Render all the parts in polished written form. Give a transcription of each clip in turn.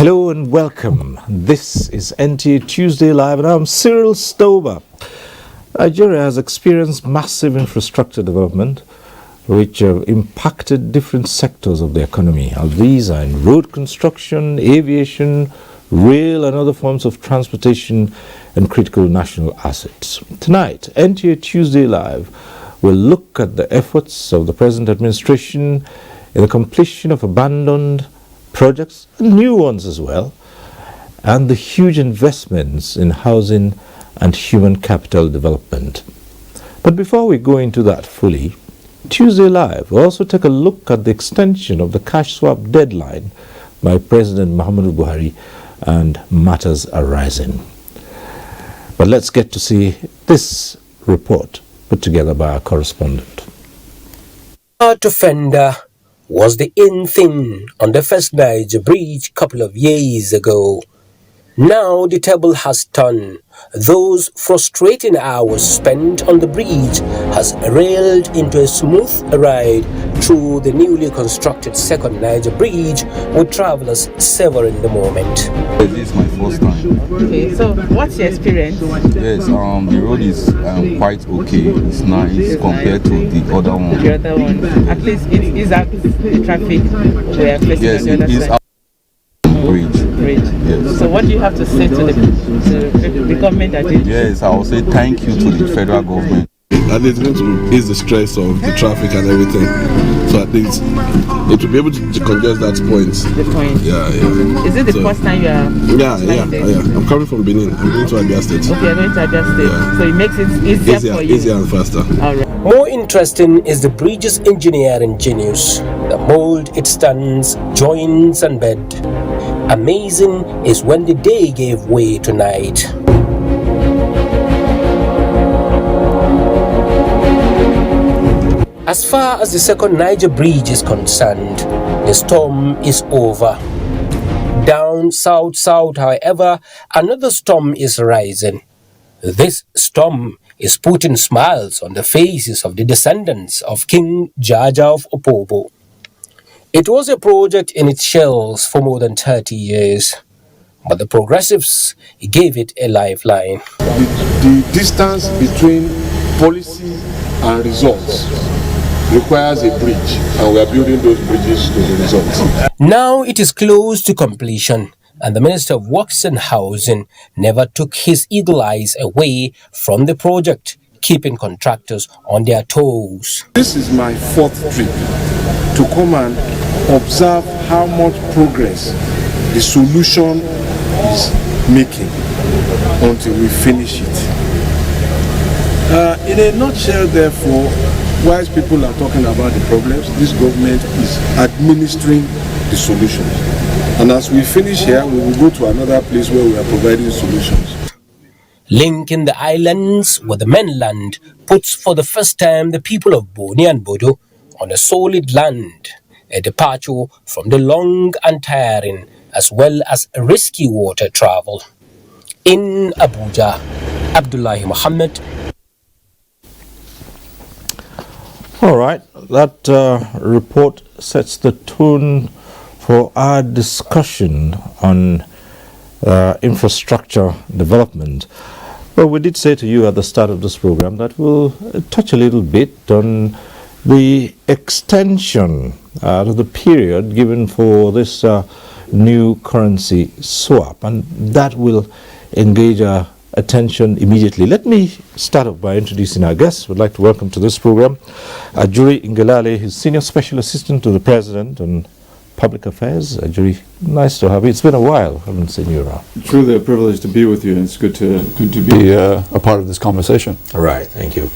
Hello and welcome. This is NTA Tuesday Live and I'm Cyril Stover. Nigeria has experienced massive infrastructure development which have impacted different sectors of the economy. These are in road construction, aviation, rail and other forms of transportation and critical national assets. Tonight, NTA Tuesday Live will look at the efforts of the present administration in the completion of abandoned projects, and new ones as well, and the huge investments in housing and human capital development. But before we go into that fully, Tuesday Live will also take a look at the extension of the cash swap deadline by President Muhammadu Buhari and matters arising. But let's get to see this report put together by our correspondent. Offender was the in thing on the first Niger bridge couple of years ago. Now the table has turned. Those frustrating hours spent on the bridge has railed into a smooth ride through the newly constructed second Niger bridge, with travelers savoring the moment. This is my first time. Okay, so what's your experience? Yes, the road is quite okay. It's nice compared to the other one. The other one, at least it is out the traffic we are facing. Yes, on the it other is side. out bridge. Yes. So what do you have to say to the government that did? Yes, I will say thank you to the federal government. And it's going to ease the stress of the traffic and everything. So at least it will be able to decongest that point. The point. Yeah. Is it the first time you are? Yeah. I'm coming from Benin. I'm going to Abuja State. Okay, you're going to Abuja State. Yeah. So it makes it easier for you. Easier and faster. All right. More interesting is the bridge's engineering genius. The mold it stands, joints and bed. Amazing is when the day gave way to night. As far as the second Niger bridge is concerned, the storm is over. Down south, however, another storm is rising. This storm is putting smiles on the faces of the descendants of King Jaja of Opobo. It was a project in its shells for more than 30 years, but the progressives gave it a lifeline. The distance between policy and results requires a bridge, and we are building those bridges to the results. Now it is close to completion, and the Minister of Works and Housing never took his eagle eyes away from the project, keeping contractors on their toes. This is my fourth trip to come and observe how much progress the solution is making until we finish it. In a nutshell, therefore, whilst people are talking about the problems, this government is administering the solutions. And as we finish here, we will go to another place where we are providing solutions. Linking the islands with the mainland puts for the first time the people of Boni and Bodo on a solid land, a departure from the long and tiring as well as risky water travel. In Abuja, Abdullahi Muhammad. All right, that report sets the tone for our discussion on infrastructure development. Well, we did say to you at the start of this program that we'll touch a little bit on the extension of the period given for this new currency swap, and that will engage our attention immediately. Let me start off by introducing our guests. We'd like to welcome to this program Ajuri Ngelale, who's Senior Special Assistant to the President on Public Affairs. Ajuri, nice to have you. It's been a while. I haven't seen you around. Truly a privilege to be with you, and it's good to be a part of this conversation. All right, thank you.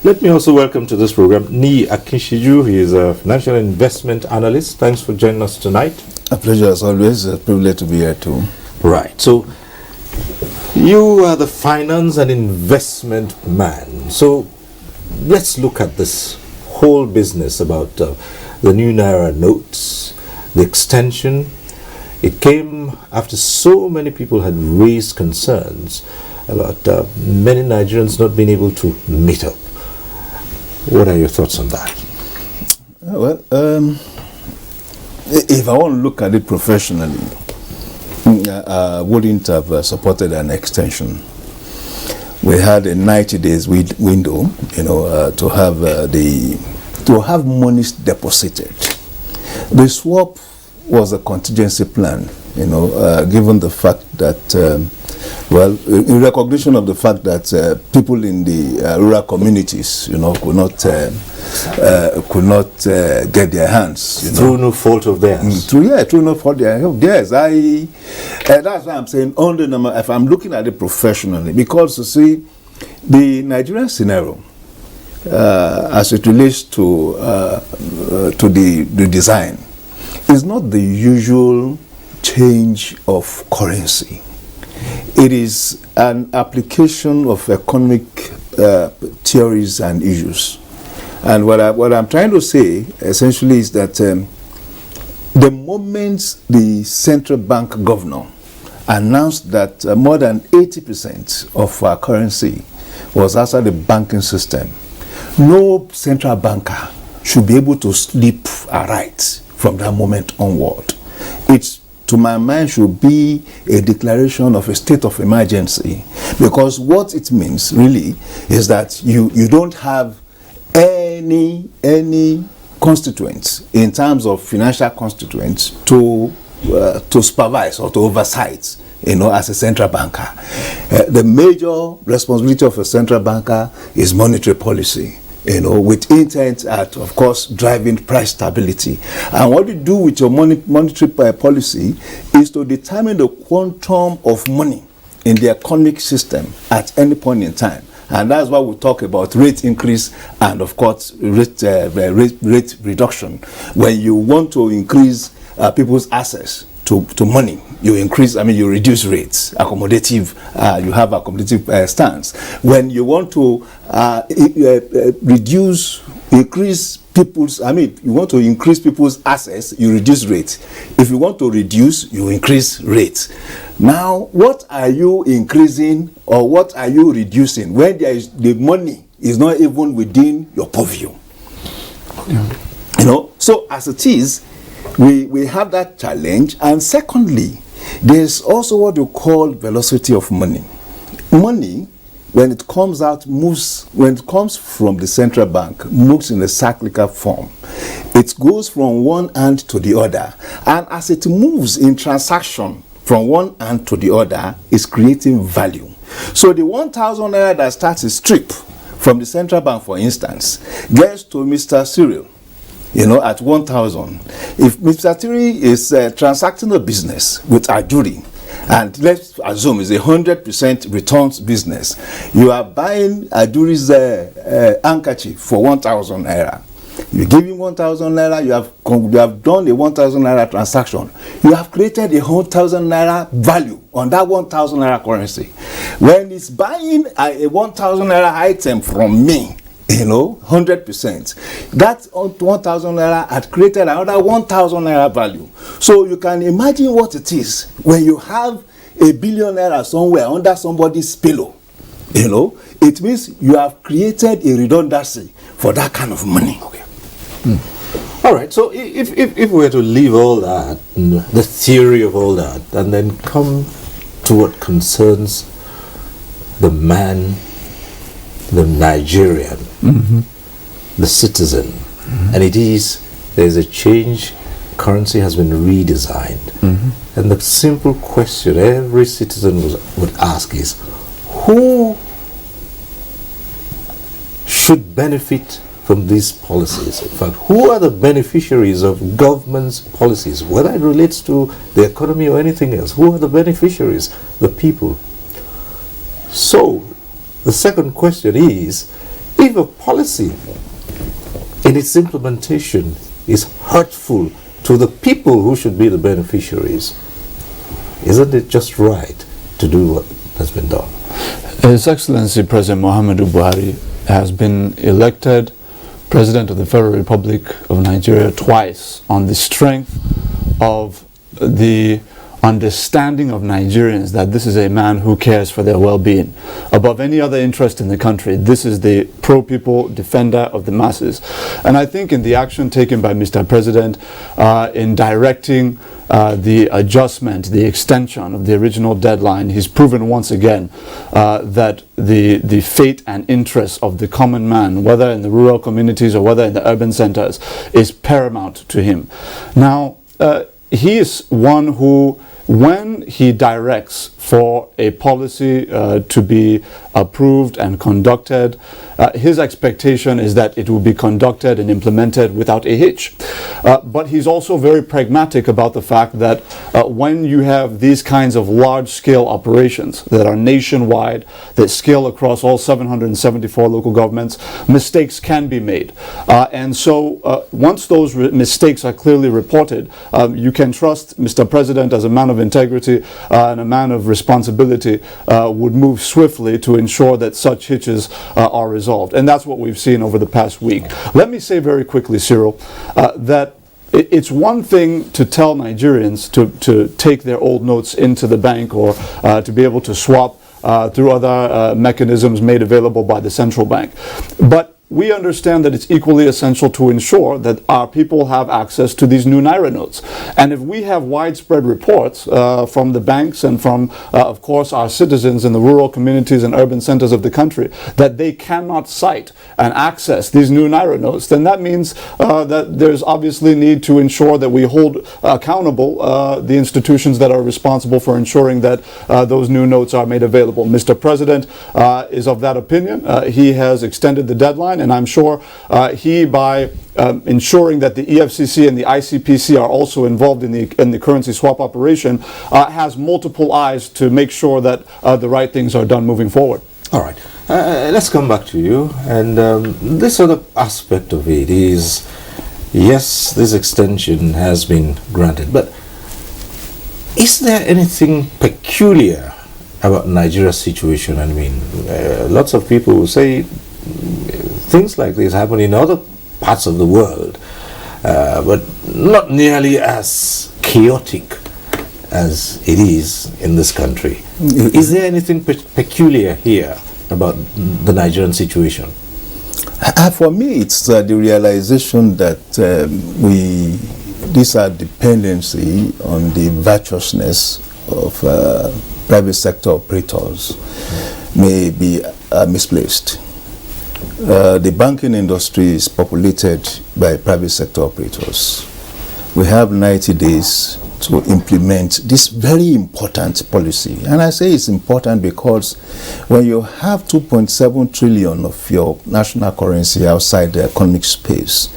Let me also welcome to this program Ni Akinshiju. He is a financial investment analyst. Thanks for joining us tonight. A pleasure as always. A privilege to be here too. Right. So you are the finance and investment man. So let's look at this whole business about the new Naira notes, the extension. It came after so many people had raised concerns about many Nigerians not being able to meet up. What are your thoughts on that? Well, if I want to look at it professionally, wouldn't have supported an extension. We had a 90 days window, to have monies deposited. The swap was a contingency plan, given the fact that, in recognition of the fact that people in the rural communities, could not get their hands. Through no fault of theirs. Through no fault of theirs. That's why I'm saying, if I'm looking at it professionally, because you see, the Nigerian scenario, as it relates to the design, is not the usual change of currency. It is an application of economic theories and issues. And what I'm trying to say essentially is that the moment the central bank governor announced that more than 80% of our currency was outside the banking system, no central banker should be able to sleep aright from that moment onward. It's, to my mind, should be a declaration of a state of emergency, because what it means really is that you don't have any constituents in terms of financial constituents to supervise or to oversight, as a central banker. The major responsibility of a central banker is monetary policy, with intent at, of course, driving price stability. And what you do with your monetary policy is to determine the quantum of money in the economic system at any point in time. And that's why we talk about rate increase and, of course, rate reduction. When you want to increase people's access to money, you reduce rates, you have accommodative stance. When you want to you want to increase people's access, you reduce rates. If you want to reduce, you increase rates. Now, what are you increasing or what are you reducing when the money is not even within your purview? Yeah. So as it is, we have that challenge. And secondly, there's also what you call velocity of money. Money, when it comes from the central bank, moves in a cyclical form. It goes from one hand to the other. And as it moves in transaction from one hand to the other, is creating value. So the 1,000 naira that starts a strip from the central bank, for instance, gets to Mr. Cyril, at 1,000. If Mr. Cyril is transacting a business with Ajuri, and let's assume it's 100% returns business, you are buying Ajuri's handkerchief for 1,000 naira. You give him 1,000 naira, you have done a 1,000 naira transaction. You have created a 1,000 naira value on that 1,000 naira currency. When it's buying a 1,000 naira item from me, 100%, that 1,000 naira had created another 1,000 naira value. So you can imagine what it is when you have a billion naira somewhere under somebody's pillow. It means you have created a redundancy for that kind of money. Okay. All right. So if we were to leave all that, the theory of all that, and then come to what concerns the man, the Nigerian, the citizen, and there's a change, currency has been redesigned. And the simple question every citizen would ask is, who should benefit from these policies? In fact, who are the beneficiaries of government's policies, whether it relates to the economy or anything else? Who are the beneficiaries? The people. So, the second question is, if a policy in its implementation is hurtful to the people who should be the beneficiaries, isn't it just right to do what has been done? His Excellency President Muhammadu Buhari has been elected President of the Federal Republic of Nigeria twice on the strength of the understanding of Nigerians that this is a man who cares for their well-being. Above any other interest in the country, this is the pro-people defender of the masses. And I think in the action taken by Mr. President in directing the adjustment, the extension of the original deadline, he's proven once again that the fate and interests of the common man, whether in the rural communities or whether in the urban centers, is paramount to him. Now, he is one who, when he directs for a policy to be approved and conducted, his expectation is that it will be conducted and implemented without a hitch. But he's also very pragmatic about the fact that when you have these kinds of large-scale operations that are nationwide, that scale across all 774 local governments, mistakes can be made. And so once those mistakes are clearly reported, you can trust Mr. President as a man of integrity and a man of responsibility would move swiftly to ensure that such hitches are resolved. And that's what we've seen over the past week. Let me say very quickly, Cyril, that it's one thing to tell Nigerians to take their old notes into the bank or to be able to swap through other mechanisms made available by the central bank. But we understand that it's equally essential to ensure that our people have access to these new Naira notes. And if we have widespread reports from the banks and from, of course, our citizens in the rural communities and urban centers of the country that they cannot cite and access these new Naira notes, then that means that there's obviously need to ensure that we hold accountable the institutions that are responsible for ensuring that those new notes are made available. Mr. President is of that opinion. He has extended the deadline, and I'm sure he, by ensuring that the EFCC and the ICPC are also involved in the currency swap operation, has multiple eyes to make sure that the right things are done moving forward. All right. Let's come back to you. And this other aspect of it is, yes, this extension has been granted, but is there anything peculiar about Nigeria's situation? I mean, lots of people will say things like this happen in other parts of the world, but not nearly as chaotic as it is in this country. Is there anything peculiar here about the Nigerian situation? For me, it's the realization that these are dependency on the virtuousness of private sector operators may be misplaced. The banking industry is populated by private sector operators. We have 90 days to implement this very important policy. And I say it's important because when you have 2.7 trillion of your national currency outside the economic space,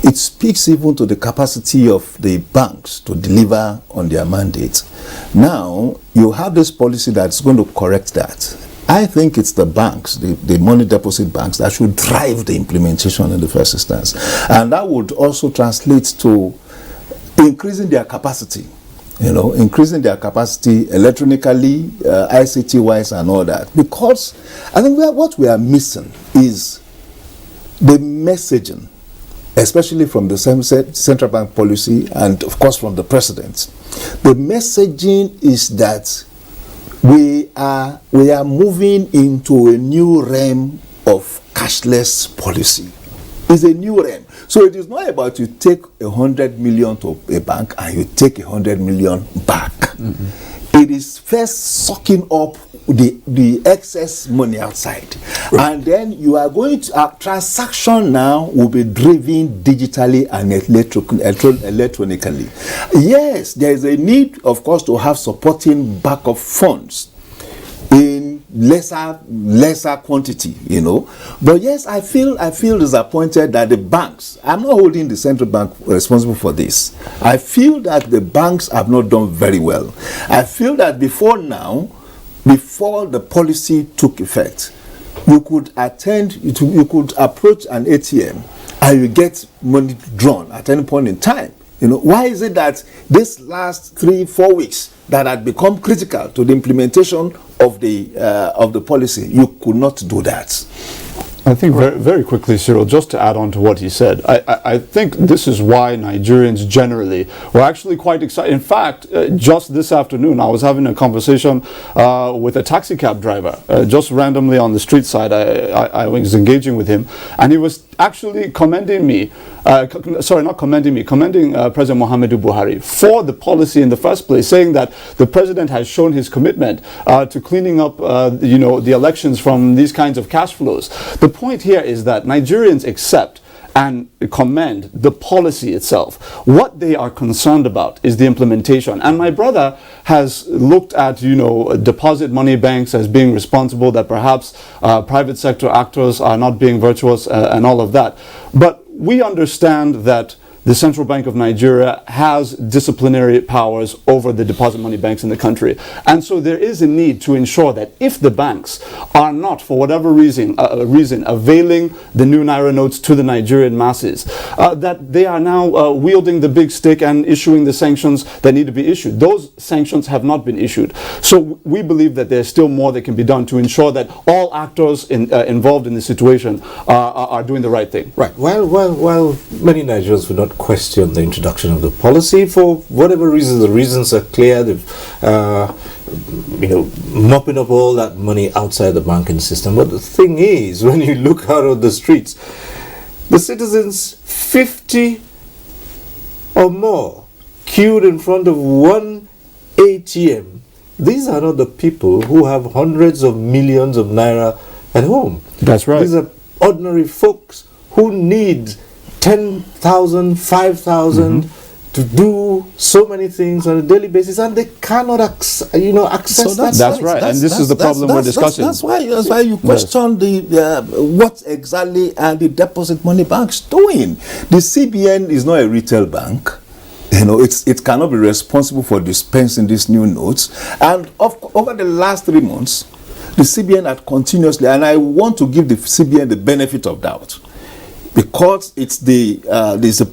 it speaks even to the capacity of the banks to deliver on their mandate. Now, you have this policy that's going to correct that. I think it's the banks, the money deposit banks, that should drive the implementation in the first instance. And that would also translate to increasing their capacity, increasing their capacity electronically, ICT-wise and all that. Because I think what we are missing is the messaging, especially from the central bank policy and of course from the president. The messaging is that we are moving into a new realm of cashless policy. It's a new realm. So it is not about you take 100 million to a bank and you take 100 million back. Mm-hmm. It is first sucking up the excess money outside. Right. And then you are going to, transaction now will be driven digitally and electronically. Yes, there is a need, of course, to have supporting backup funds in lesser quantity, But yes, I feel disappointed that the banks, I'm not holding the central bank responsible for this. I feel that the banks have not done very well. I feel that before the policy took effect, you could approach an ATM and you get money drawn at any point in time. Why is it that this last 3-4 weeks that had become critical to the implementation of the policy, you could not do that? I think very quickly, Cyril, just to add on to what he said, I think this is why Nigerians generally were actually quite excited. In fact, just this afternoon, I was having a conversation with a taxi cab driver, just randomly on the street side. I was engaging with him, and he was actually commending me, commending President Muhammadu Buhari for the policy in the first place, saying that the president has shown his commitment to cleaning up, the elections from these kinds of cash flows. The point here is that Nigerians accept and commend the policy itself. What they are concerned about is the implementation. And my brother has looked at, deposit money banks as being responsible, that perhaps private sector actors are not being virtuous and all of that. But we understand that the Central Bank of Nigeria has disciplinary powers over the deposit money banks in the country. And so there is a need to ensure that if the banks are not, for whatever reason, availing the new Naira notes to the Nigerian masses, that they are now wielding the big stick and issuing the sanctions that need to be issued. Those sanctions have not been issued. So we believe that there's still more that can be done to ensure that all actors involved in the situation are doing the right thing. Right. While many Nigerians would not question the introduction of the policy for whatever reason, the reasons are clear. They've, mopping up all that money outside the banking system. But the thing is, when you look out on the streets, the citizens, 50 or more, queued in front of one ATM. These are not the people who have hundreds of millions of naira at home. That's right. These are ordinary folks who need 10,000, 5,000 to do so many things on a daily basis, and they cannot access that. That's right, and this is the problem we're discussing. That's why you question what exactly are the deposit money banks doing. The CBN is not a retail bank. It cannot be responsible for dispensing these new notes. And over the last 3 months, the CBN had continuously, and I want to give the CBN the benefit of doubt, because it's the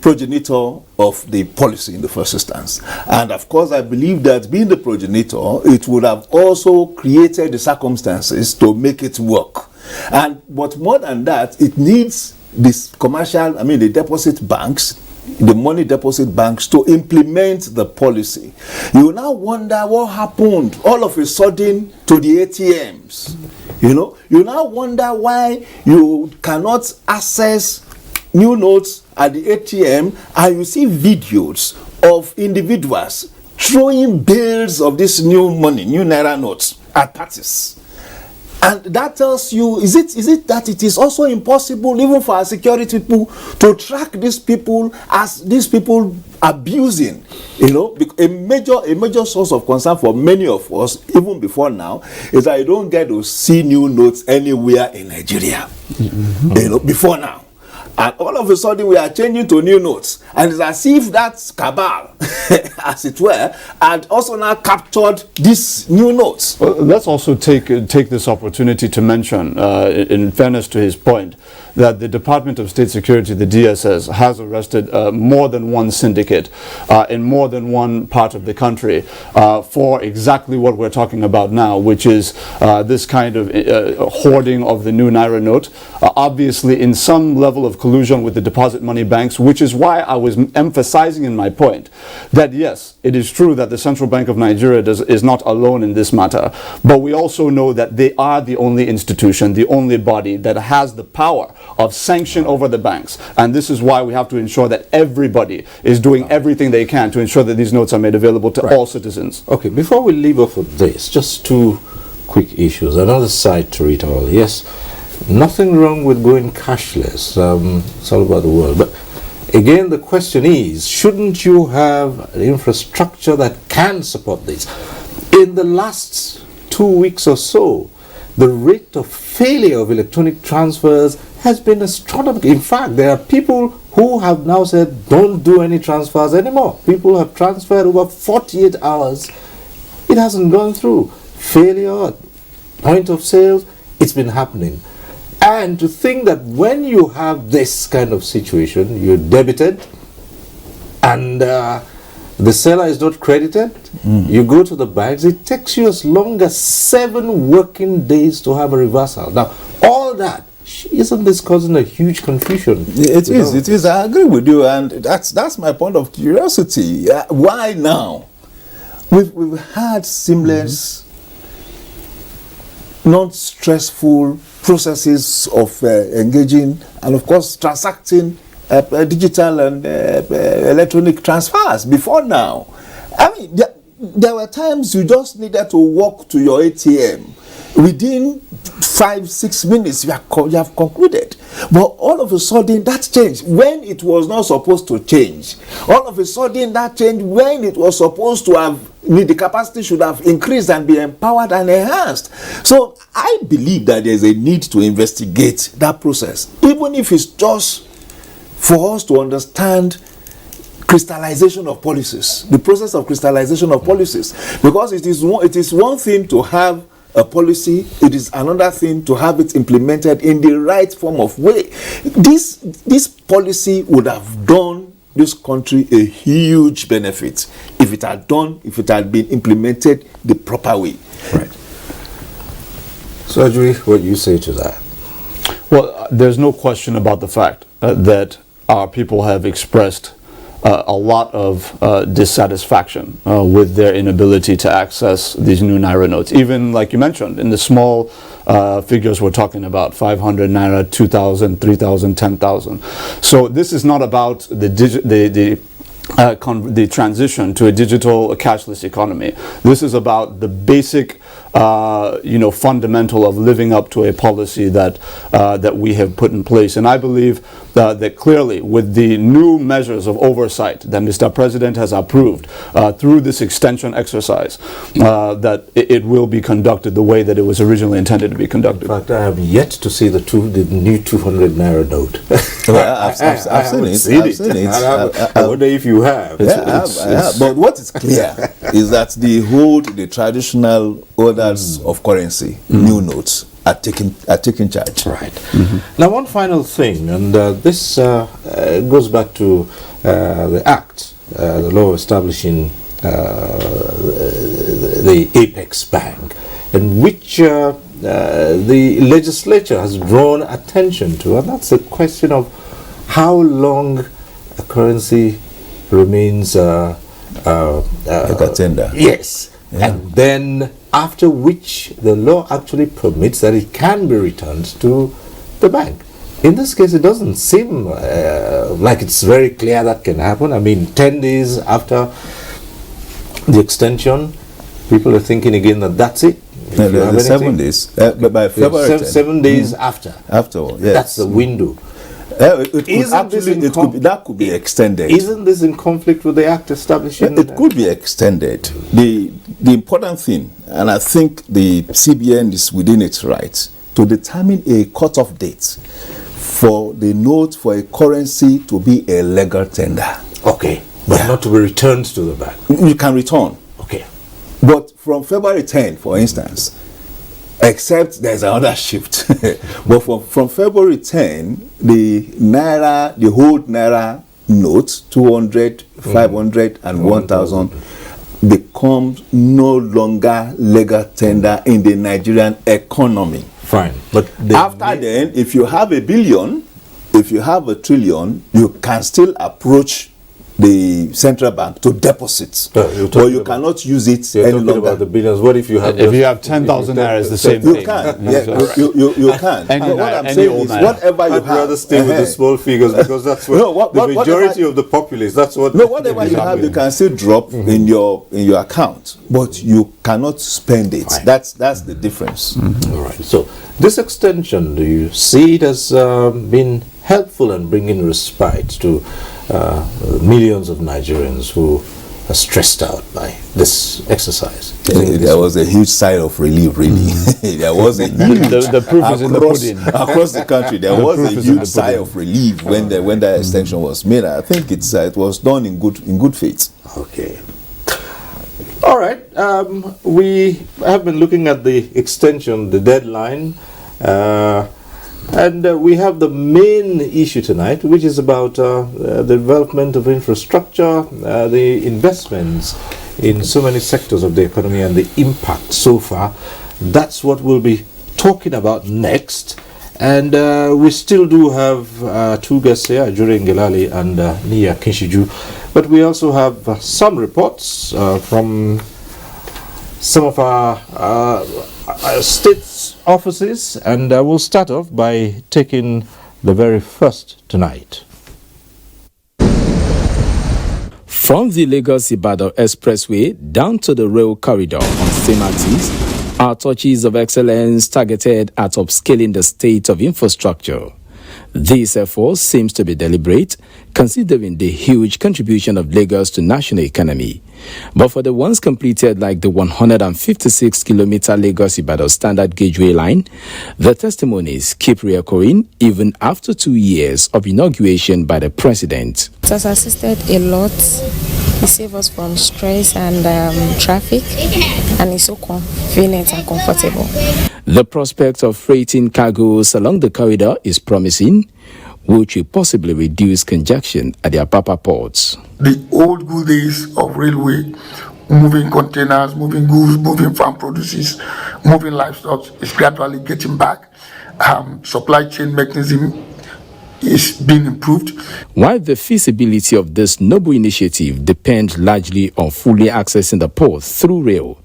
progenitor of the policy in the first instance. And of course, I believe that being the progenitor, it would have also created the circumstances to make it work. But more than that, it needs the deposit banks, the money deposit banks, to implement the policy. You now wonder what happened all of a sudden to the ATMs. You now wonder why you cannot access new notes at the ATM, and you see videos of individuals throwing bales of this new money, new Naira notes, at parties. And that tells you, is it that it is also impossible even for our security people to track these people, as these people abusing? A major source of concern for many of us, even before now, is that you don't get to see new notes anywhere in Nigeria. Before now. And all of a sudden we are changing to new notes, and it's as if that cabal, as it were, had also now captured these new notes. Well, let's also take this opportunity to mention, in fairness to his point, that the Department of State Security, the DSS, has arrested more than one syndicate in more than one part of the country for exactly what we're talking about now, which is this kind of hoarding of the new Naira note, obviously in some level of collusion with the deposit money banks, which is why I was emphasizing in my point that yes, it is true that the Central Bank of Nigeria is not alone in this matter, but we also know that they are the only institution, the only body that has the power of sanction over the banks. And this is why we have to ensure that everybody is doing everything they can to ensure that these notes are made available to all citizens. Okay, before we leave off of this, just two quick issues. Another side to it all. Yes, nothing wrong with going cashless. It's all about the world. But again, the question is, shouldn't you have an infrastructure that can support this? In the last 2 weeks or so, the rate of failure of electronic transfers has been astronomical. In fact, there are people who have now said, don't do any transfers anymore. People have transferred over 48 hours. It hasn't gone through. Failure, point of sale, it's been happening. And to think that when you have this kind of situation, you're debited and the seller is not credited, you go to the banks, it takes you as long as 7 working days to have a reversal. Now, all that which isn't this causing a huge confusion? It is. I agree with you, and that's my point of curiosity. Why now? We've had seamless, non-stressful processes of engaging and, of course, transacting digital and electronic transfers before now. I mean, there were times you just needed to walk to your ATM. Within 5-6 minutes, you have concluded. But all of a sudden, that changed when it was not supposed to change. All of a sudden, that changed when it was supposed to have, the capacity should have increased and be empowered and enhanced. So I believe that there's a need to investigate that process, even if it's just for us to understand crystallization of policies, the process of crystallization of policies. Because it is one thing to have a policy, it is another thing to have it implemented in the right form of way. This policy would have done this country a huge benefit if it had been implemented the proper way. Right. So, Ajuri, what do you say to that? Well, there's no question about the fact that our people have expressed a lot of dissatisfaction with their inability to access these new Naira notes. Even, like you mentioned, in the small figures we're talking about, 500 Naira, 2,000, 3,000, 10,000. So this is not about the transition to a digital cashless economy. This is about the basic fundamental of living up to a policy that we have put in place. And I believe that clearly with the new measures of oversight that Mr. President has approved through this extension exercise, that it will be conducted the way that it was originally intended to be conducted. In fact, I have yet to see the new 200 Naira note. Well, I've seen it. I wonder if you have. Yeah, I have. But what is clear is that the traditional orders of currency, new notes, are taking charge. Right. Now, one final thing, and this goes back to the Act, the law establishing the Apex Bank, in which the legislature has drawn attention to, and that's the question of how long a currency remains like a tender. Yes. Yeah. And then after which the law actually permits that it can be returned to the bank. In this case, it doesn't seem like it's very clear that can happen. I mean, 10 days after the extension, people are thinking again that that's it. No, 7 days. But by February 7 days after. Afterward, yes. That's the window. That could be extended. Isn't this in conflict with the Act establishing? It could be extended. The important thing, and I think the CBN is within its rights, to determine a cutoff date for the note for a currency to be a legal tender. Okay, but not to be returned to the bank. You can return. Okay. But from February 10, for instance, except there's another shift. But from February 10, the whole Naira notes, 200, 500, and 1,000, becomes no longer legal tender in the Nigerian economy. Fine. But after then, if you have a billion, if you have a trillion, you can still approach the central bank to deposit, but you cannot use it any longer. About the billions. What if you have? If you have 10,000 naira, it's the same thing. You can. You can. What I'm saying is, whatever you have. I'd rather stay with the small figures because that's what the majority of the populace. That's what. No, whatever you have, you can still drop in your account, but you cannot spend it. Fine. That's the difference. All right. So this extension, do you see it as being helpful in bringing respite to millions of Nigerians who are stressed out by this exercise? There was a huge sigh of relief, really. There was a huge, the proof is in the pudding. Across the country, there was a huge sigh of relief when that extension was made. I think it was done in good faith. Okay. All right. We have been looking at the extension, the deadline, and we have the main issue tonight, which is about the development of infrastructure, the investments in so many sectors of the economy and the impact so far. That's what we'll be talking about next. And we still do have two guests here, Ajuri Ngelali and Nia Kinshiju. But we also have some reports from some of our state offices. And we'll start off by taking the very first tonight. From the Lagos-Ibadan Expressway down to the rail corridor on same axis are touches of excellence targeted at upscaling the state of infrastructure. This effort seems to be deliberate, considering the huge contribution of Lagos to national economy. But for the ones completed like the 156-kilometer Lagos-Ibadan standard gaugeway line, the testimonies keep reoccurring even after 2 years of inauguration by the president. It has assisted a lot. It saves us from stress and traffic, and it's so convenient and comfortable. The prospect of freighting cargoes along the corridor is promising, which will possibly reduce congestion at the Apapa ports. The old good days of railway, moving containers, moving goods, moving farm produces, moving livestock is gradually getting back. Supply chain mechanism is being improved. While the feasibility of this noble initiative depends largely on fully accessing the port through rail,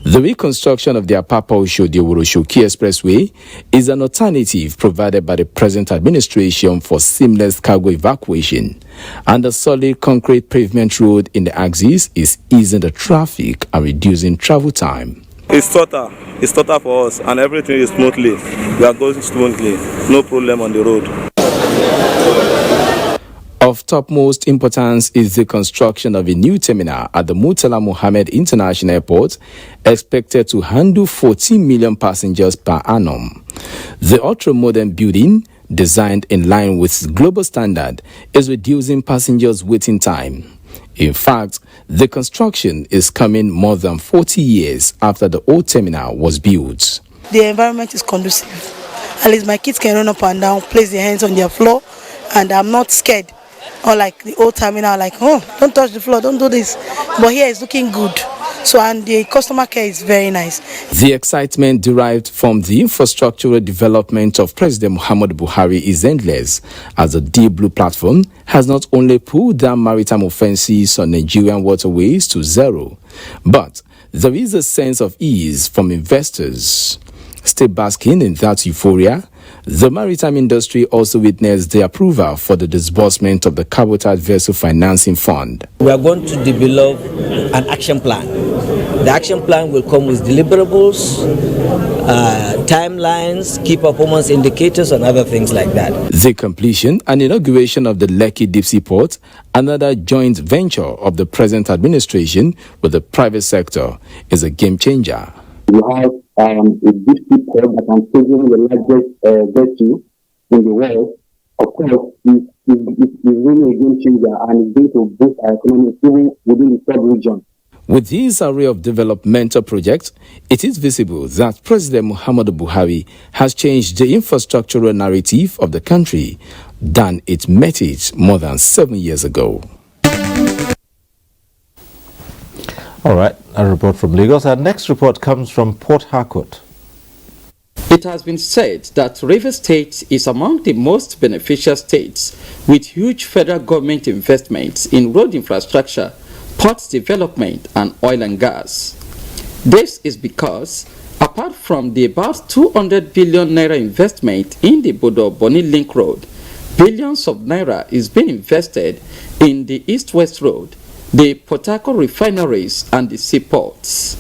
the reconstruction of the Apapa-Oshodi-Oworo-Shoki Expressway is an alternative provided by the present administration for seamless cargo evacuation, and the solid concrete pavement road in the axis is easing the traffic and reducing travel time. It's total for us, and everything is smoothly. We are going smoothly, no problem on the road. Of topmost importance is the construction of a new terminal at the Murtala Mohammed International Airport, expected to handle 14 million passengers per annum. The ultra-modern building, designed in line with global standard, is reducing passengers' waiting time. In fact, the construction is coming more than 40 years after the old terminal was built. The environment is conducive. At least my kids can run up and down, place their hands on their floor, and I'm not scared. Or like the old terminal, like, oh, don't touch the floor, don't do this. But here it's looking good. So, and the customer care is very nice. The excitement derived from the infrastructural development of President Muhammadu Buhari is endless, as the Deep Blue platform has not only pulled down maritime offenses on Nigerian waterways to zero, but there is a sense of ease from investors. Still basking in that euphoria, the maritime industry also witnessed the approval for the disbursement of the Cabotage Vessel Financing Fund. We are going to develop an action plan. The action plan will come with deliverables, timelines, key performance indicators, and other things like that. The completion and inauguration of the Lekki Deep-Sea Port, another joint venture of the present administration with the private sector, is a game changer. We have a deep-sea port that can take in the largest vessel in the world. Of course, it's really a game changer, and it's going to boost our economy even within the sub-region. With this array of developmental projects, it is visible that President Muhammadu Buhari has changed the infrastructural narrative of the country than it met it more than 7 years ago. All right, a report from Lagos. Our next report comes from Port Harcourt. It has been said that Rivers State is among the most beneficial states with huge federal government investments in road infrastructure, port development, and oil and gas. This is because, apart from the about 200 billion naira investment in the Bodo-Boni Link Road, billions of naira is being invested in the East-West Road, the Port Harcourt refineries, and the seaports.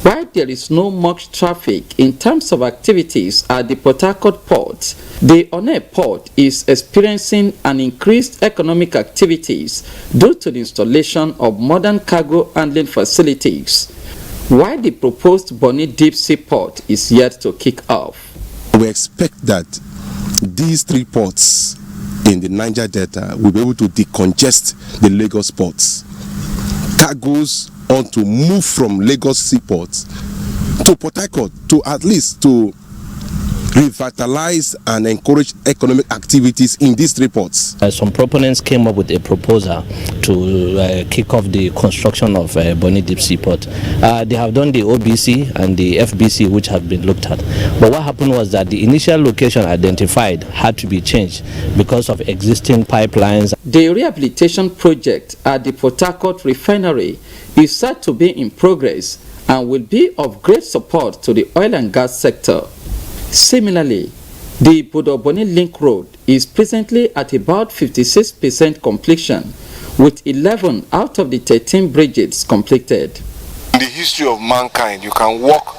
While there is no much traffic in terms of activities at the Port Harcourt port, the Onne port is experiencing an increased economic activities due to the installation of modern cargo handling facilities, while the proposed Bonny Deep Sea Port is yet to kick off. We expect that these three ports in the Niger Delta will be able to decongest the Lagos ports. Cargoes ought to move from Lagos seaports to Port Harcourt to at least to revitalize and encourage economic activities in these 3 ports. Some proponents came up with a proposal to kick off the construction of Bonny Deep Seaport. They have done the OBC and the FBC, which have been looked at. But what happened was that the initial location identified had to be changed because of existing pipelines. The rehabilitation project at the Port Harcourt refinery is said to be in progress and will be of great support to the oil and gas sector. Similarly, the Bodo-Bonny Link Road is presently at about 56% completion, with 11 out of the 13 bridges completed. In the history of mankind, you can walk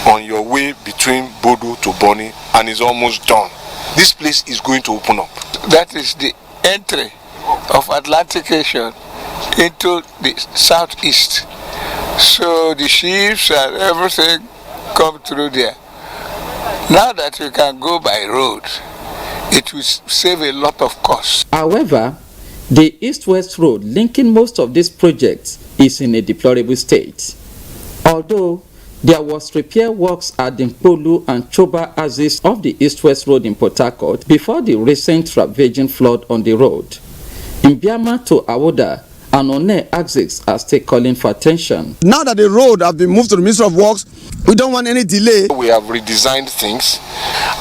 on your way between Bodo to Bonny and it's almost done. This place is going to open up. That is the entry of Atlantic Ocean into the southeast. So the ships and everything come through there. Now that we can go by road, it will save a lot of cost. However, the east-west road linking most of these projects is in a deplorable state. Although there was repair works at the Mpolu and Choba axis of the east-west road in Port Harcourt before the recent ravaging flood on the road. In Biama to Awoda, and One axis are still calling for attention. Now that the road has been moved to the Ministry of Works, we don't want any delay. We have redesigned things,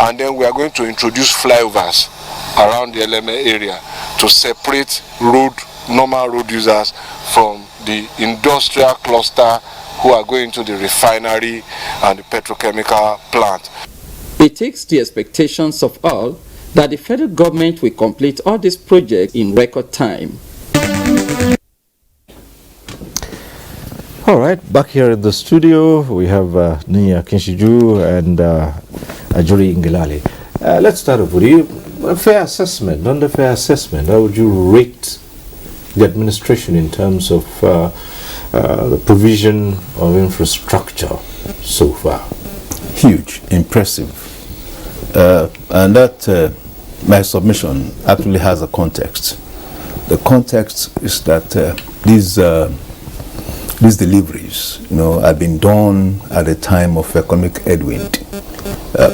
and then we are going to introduce flyovers around the LMA area to separate normal road users from the industrial cluster who are going to the refinery and the petrochemical plant. It takes the expectations of all that the federal government will complete all these projects in record time. All right, back here in the studio, we have Nia Kinshiju and Ajuri Ingilali. Let's start off with you. A fair assessment, under fair assessment, how would you rate the administration in terms of the provision of infrastructure so far? Huge, impressive. And that, my submission actually has a context. The context is that these deliveries, have been done at a time of economic headwind,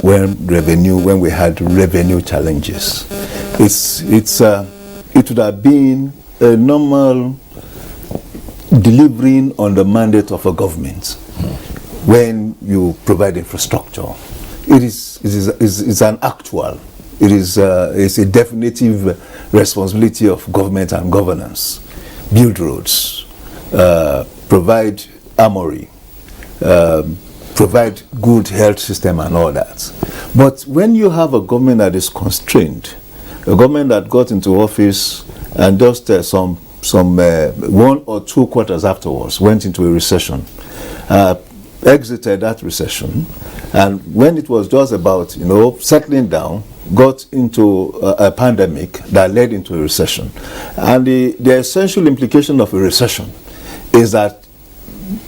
when we had revenue challenges. It would have been a normal delivering on the mandate of a government when you provide infrastructure. It's an actual. It's a definitive responsibility of government and governance. Build roads, provide armory, provide good health system and all that. But when you have a government that is constrained, a government that got into office and just some 1 or 2 quarters afterwards went into a recession, exited that recession, and when it was just about settling down, got into a pandemic that led into a recession. And the essential implication of a recession is that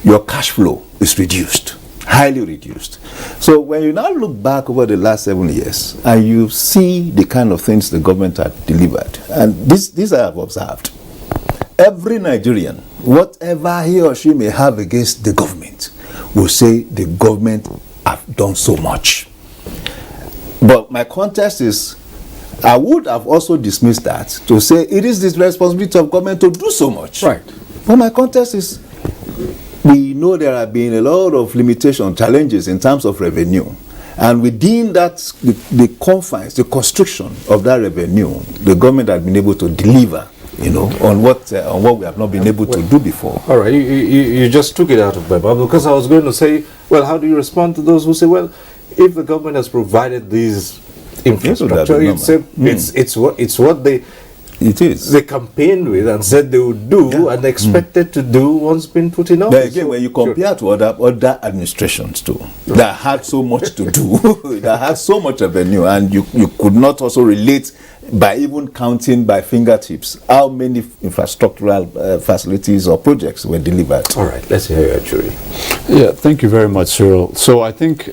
your cash flow is reduced, highly reduced. So when you now look back over the last 7 years and you see the kind of things the government had delivered, and these I have observed, every Nigerian, whatever he or she may have against the government, will say the government have done so much. But my contest is, I would have also dismissed that to say it is the responsibility of government to do so much. Right. But my contest is, we know there have been a lot of limitations, challenges in terms of revenue. And within that, the confines, the constriction of that revenue, the government has been able to deliver, on what we have not been able to do before. All right, you just took it out of my mouth, because I was going to say, well, how do you respond to those who say, well, if the government has provided these infrastructure, it's what they campaigned with and said they would do and expected to do once been put in office. But again, when you compare to other administrations too, that had so much to do, that had so much revenue, and you could not also relate by even counting by fingertips how many infrastructural facilities or projects were delivered. All right, let's hear you, Jury. Yeah, thank you very much, Cyril. So I think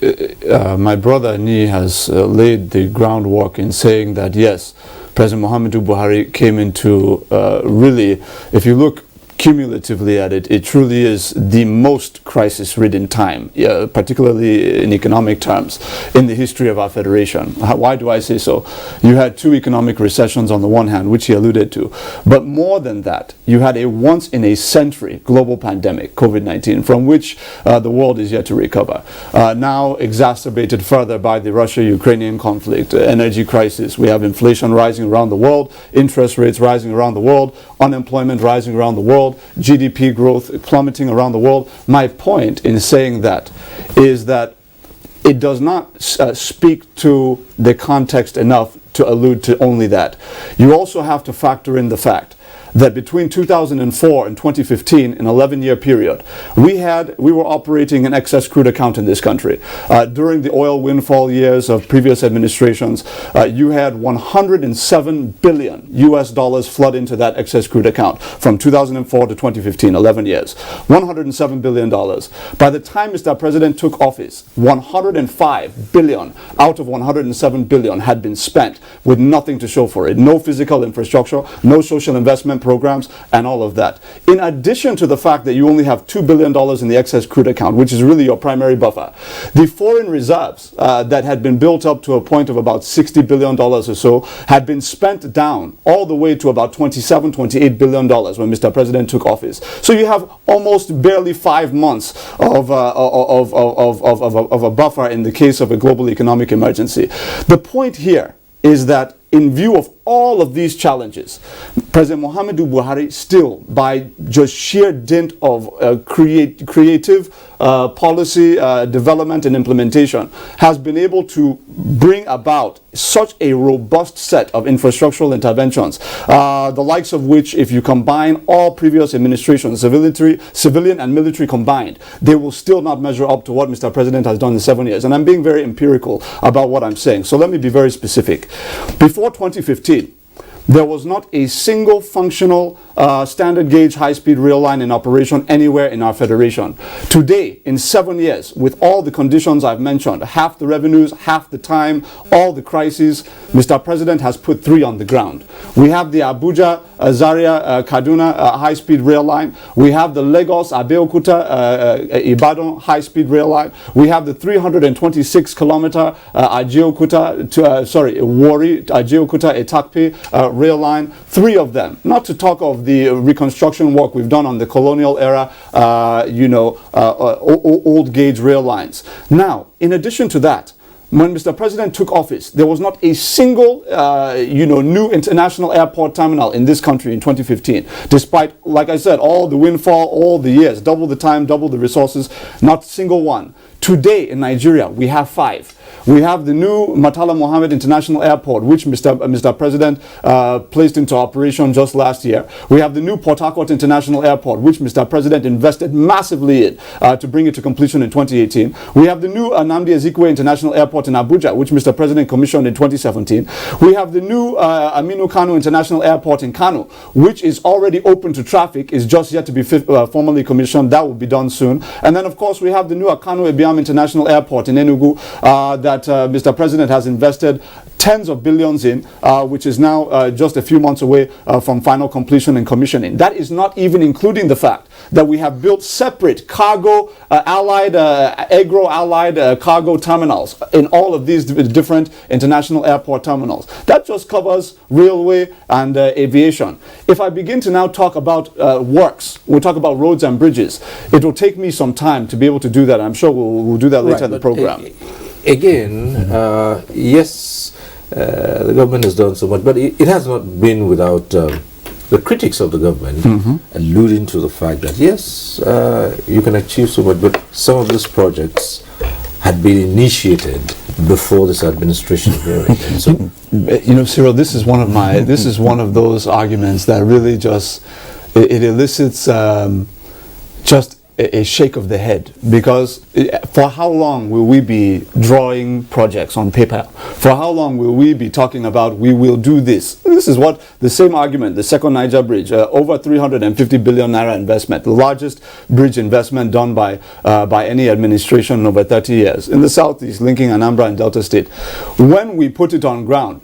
my brother Ni has laid the groundwork in saying that yes, President Muhammadu Buhari came into really, if you look cumulatively at it, it truly is the most crisis-ridden time, particularly in economic terms, in the history of our federation. Why do I say so? You had 2 economic recessions on the one hand, which he alluded to, but more than that, you had a once-in-a-century global pandemic, COVID-19, from which the world is yet to recover. Now exacerbated further by the Russia-Ukrainian conflict, energy crisis. We have inflation rising around the world, interest rates rising around the world, unemployment rising around the world, GDP growth plummeting around the world. My point in saying that is that it does not speak to the context enough to allude to only that. You also have to factor in the fact that between 2004 and 2015, an 11-year period, we were operating an excess crude account in this country. During the oil windfall years of previous administrations, you had 107 billion US dollars flood into that excess crude account from 2004 to 2015, 11 years. $107 billion. By the time Mr. President took office, 105 billion out of 107 billion had been spent with nothing to show for it. No physical infrastructure, no social investment programs, and all of that. In addition to the fact that you only have $2 billion in the excess crude account, which is really your primary buffer, the foreign reserves that had been built up to a point of about $60 billion or so had been spent down all the way to about $27, $28 billion when Mr. President took office. So you have almost barely 5 months of a buffer in the case of a global economic emergency. The point here is that in view of all of these challenges, President Muhammadu Buhari still, by just sheer dint of creative policy development and implementation, has been able to bring about such a robust set of infrastructural interventions, the likes of which, if you combine all previous administrations, civilian and military combined, they will still not measure up to what Mr. President has done in 7 years. And I'm being very empirical about what I'm saying. So let me be very specific. Before 2015, there was not a single functional standard gauge high-speed rail line in operation anywhere in our federation. Today, in 7 years, with all the conditions I've mentioned, half the revenues, half the time, all the crises, Mr. President has put 3 on the ground. We have the Abuja, Zaria, Kaduna high-speed rail line. We have the Lagos, Abeokuta, Ibadan high-speed rail line. We have the 326-kilometer Warri, Ajeokuta, Etakpe rail line. 3 of them, not to talk of the reconstruction work we've done on the colonial era, old gauge rail lines. Now, in addition to that, when Mr. President took office, there was not a single, new international airport terminal in this country in 2015. Despite, like I said, all the windfall, all the years, double the time, double the resources, not a single one. Today in Nigeria, we have 5. We have the new Murtala Mohammed International Airport, which Mr. President placed into operation just last year. We have the new Port Harcourt International Airport, which Mr. President invested massively in to bring it to completion in 2018. We have the new Nnamdi Ezekwe International Airport in Abuja, which Mr. President commissioned in 2017. We have the new Aminu Kano International Airport in Kano, which is already open to traffic, is just yet to be formally commissioned. That will be done soon. And then, of course, we have the new Akano Ebiam International Airport in Enugu that Mr. President has invested tens of billions in, which is now just a few months away from final completion and commissioning. That is not even including the fact that we have built separate cargo agro-allied cargo terminals in all of these different international airport terminals. That just covers railway and aviation. If I begin to now talk about works, we'll talk about roads and bridges. It will take me some time to be able to do that. I'm sure we'll do that later in the program. Yes, the government has done so much, but it has not been without the critics of the government alluding to the fact that yes, you can achieve so much, but some of these projects had been initiated before this administration period. So, Cyril, this is one of those arguments that really just it elicits just a shake of the head, because for how long will we be drawing projects on paper? For how long will we be talking about we will do this? This is what the same argument, the second Niger bridge, over 350 billion naira investment, the largest bridge investment done by any administration in over 30 years in the southeast, linking Anambra and Delta State. When we put it on ground,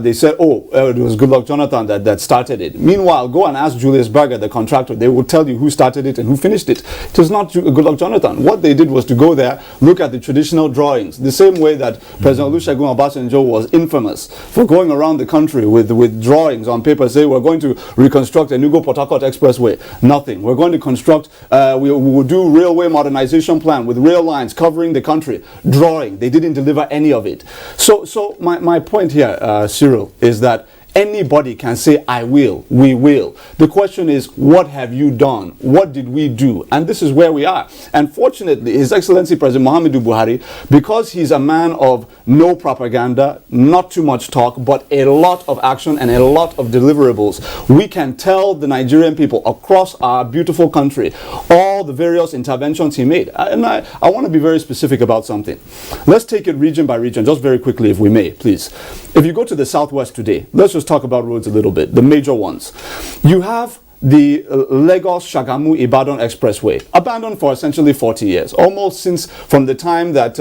they said, it was Goodluck Jonathan that started it. Meanwhile, go and ask Julius Berger, the contractor. They will tell you who started it and who finished it. It was not Goodluck Jonathan. What they did was to go there, look at the traditional drawings, the same way that President Olusegun Obasanjo was infamous for going around the country with drawings on paper, say we're going to reconstruct Enugu-Port Harcourt Expressway. Nothing. We're going to construct, we will do railway modernization plan with rail lines covering the country. Drawing. They didn't deliver any of it. So my point here, Cyril, is that anybody can say, I will, we will. The question is, what have you done? What did we do? And this is where we are. And fortunately, His Excellency President Muhammadu Buhari, because he's a man of no propaganda, not too much talk, but a lot of action and a lot of deliverables, we can tell the Nigerian people across our beautiful country all the various interventions he made. And I want to be very specific about something. Let's take it region by region, just very quickly, if we may, please. If you go to the southwest today, let's just talk about roads a little bit, the major ones. You have the Lagos-Shagamu-Ibadan Expressway, abandoned for essentially 40 years, almost since from the time that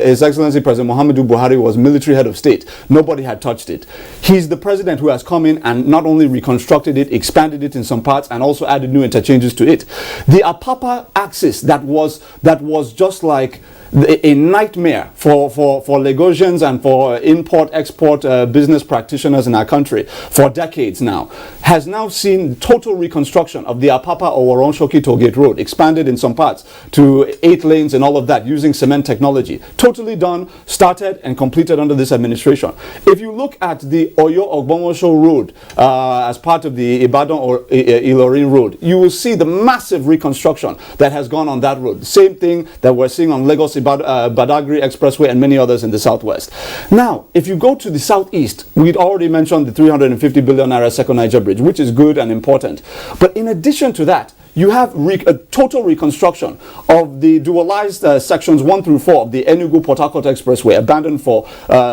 His Excellency President Muhammadu Buhari was military head of state. Nobody had touched it. He's the president who has come in and not only reconstructed it, expanded it in some parts, and also added new interchanges to it. The Apapa axis that was just like a nightmare for Lagosians and for import-export business practitioners in our country for decades now, has now seen total reconstruction of the Apapa or Waronshoki Tollgate Road, expanded in some parts to 8 lanes and all of that using cement technology. Totally done, started and completed under this administration. If you look at the Oyo-Ogbomosho Road as part of the Ibadan or Ilorin Road, you will see the massive reconstruction that has gone on that road. Same thing that we're seeing on Lagos Badagry Expressway and many others in the southwest. Now, if you go to the southeast, we'd already mentioned the 350 billion naira second Niger bridge, which is good and important. But in addition to that, you have a total reconstruction of the dualized sections 1 through 4 of the Enugu-Port Harcourt Expressway, abandoned for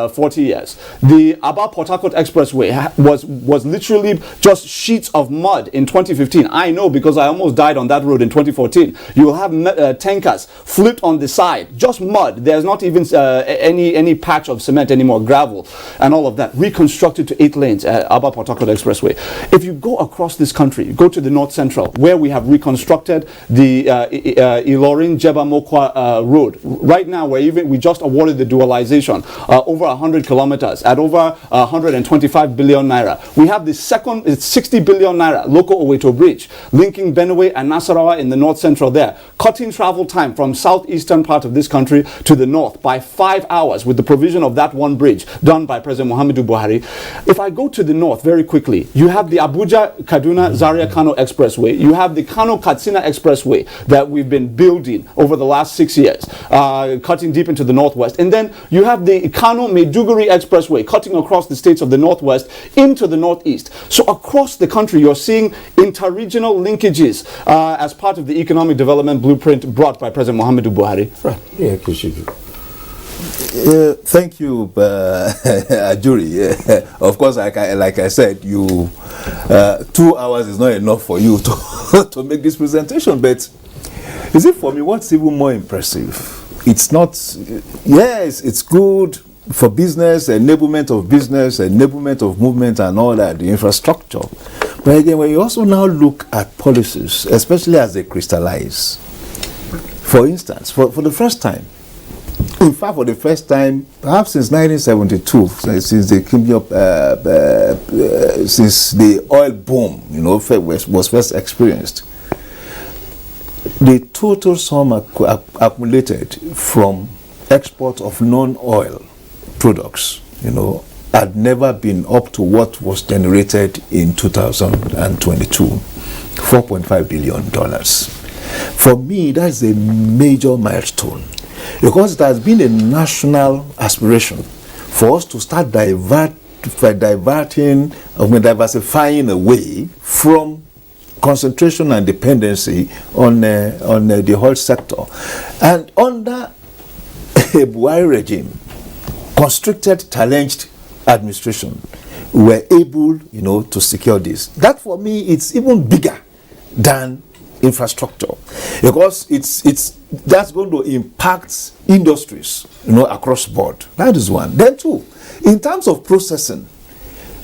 40 years. The Aba-Port Harcourt Expressway was literally just sheets of mud in 2015. I know, because I almost died on that road in 2014. You will have tankers flipped on the side, just mud. There's not even any patch of cement anymore, gravel and all of that. Reconstructed to 8 lanes at Aba-Port Harcourt Expressway. If you go across this country, go to the north central, where we have reconstructed the Ilorin-Jeba-Mokwa Road. Right now, we just awarded the dualization over 100 kilometers at over 125 billion naira. We have the second, it's 60 billion naira local Oweto Bridge, linking Benue and Nasarawa in the north central there, cutting travel time from southeastern part of this country to the north by 5 hours with the provision of that one bridge done by President Muhammadu Buhari. If I go to the north very quickly, you have the Abuja-Kaduna-Zaria-Kano Expressway. You have the Kano-Katsina Expressway that we've been building over the last 6 years, cutting deep into the northwest. And then you have the Kano-Maiduguri Expressway cutting across the states of the northwest into the northeast. So across the country, you're seeing interregional linkages as part of the economic development blueprint brought by President Muhammadu Buhari. Right. Yeah, thank you, Ajuri. Of course, like I said, 2 hours is not enough for you to make this presentation. But is it for me? What's even more impressive? It's not. Yes, it's good for business, enablement of business, enablement of movement, and all that, the infrastructure. But again, when you also now look at policies, especially as they crystallize. For instance, for the first time. In fact, for the first time, perhaps since 1972, since the oil boom, was first experienced, the total sum accumulated from export of non-oil products, had never been up to what was generated in 2022, $4.5 billion. For me, that's a major milestone. Because it has been a national aspiration for us to start diversifying away from concentration and dependency on the oil sector. And under a Buhari regime, constricted, challenged administration, we were able, to secure this. That for me, it's even bigger than infrastructure, because that's going to impact industries, across board. That is one. Then two, in terms of processing,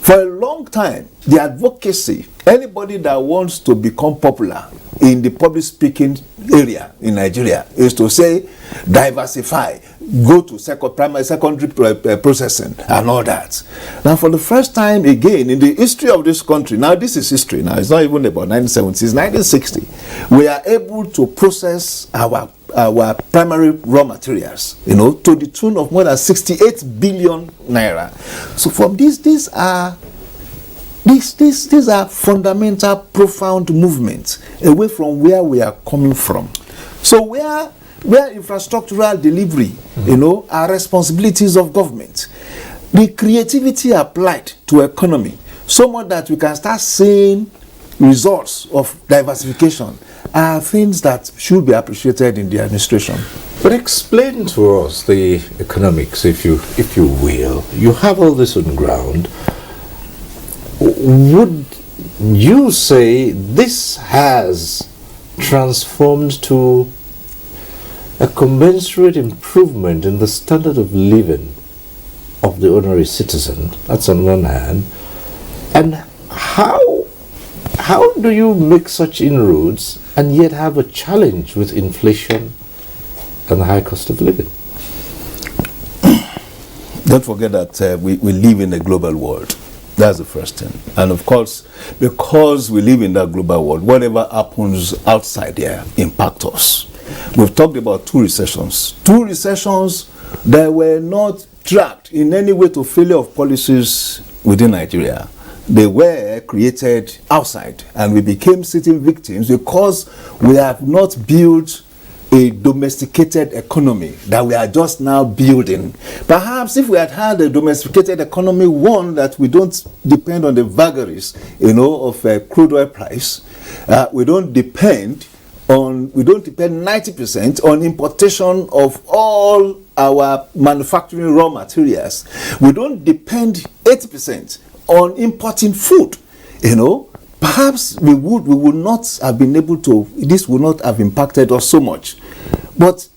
for a long time, the advocacy, anybody that wants to become popular in the public speaking area in Nigeria, is to say diversify, go to secondary processing and all that. Now, for the first time again in the history of this country, now this is history now, it's not even about 1970s, it's 1960, we are able to process our primary raw materials, to the tune of more than 68 billion naira. So from these are fundamental, profound movements away from where we are coming from. So where infrastructural delivery, are responsibilities of government, the creativity applied to economy, so much that we can start seeing results of diversification, are things that should be appreciated in the administration. But explain to us the economics, if you will. You have all this on ground. Would you say this has transformed to a commensurate improvement in the standard of living of the ordinary citizen? That's on one hand. And how do you make such inroads and yet have a challenge with inflation and the high cost of living? Don't forget that we live in a global world. That's the first thing. And of course, because we live in that global world, whatever happens outside there impacts us. We've talked about two recessions. Two recessions that were not tracked in any way to failure of policies within Nigeria. They were created outside, and we became sitting victims because we have not built a domesticated economy that we are just now building. Perhaps if we had had a domesticated economy, one that we don't depend on the vagaries, of crude oil price, we don't depend 90% on importation of all our manufacturing raw materials. We don't depend 80% on importing food. Perhaps we would not have been able to, this would not have impacted us so much. But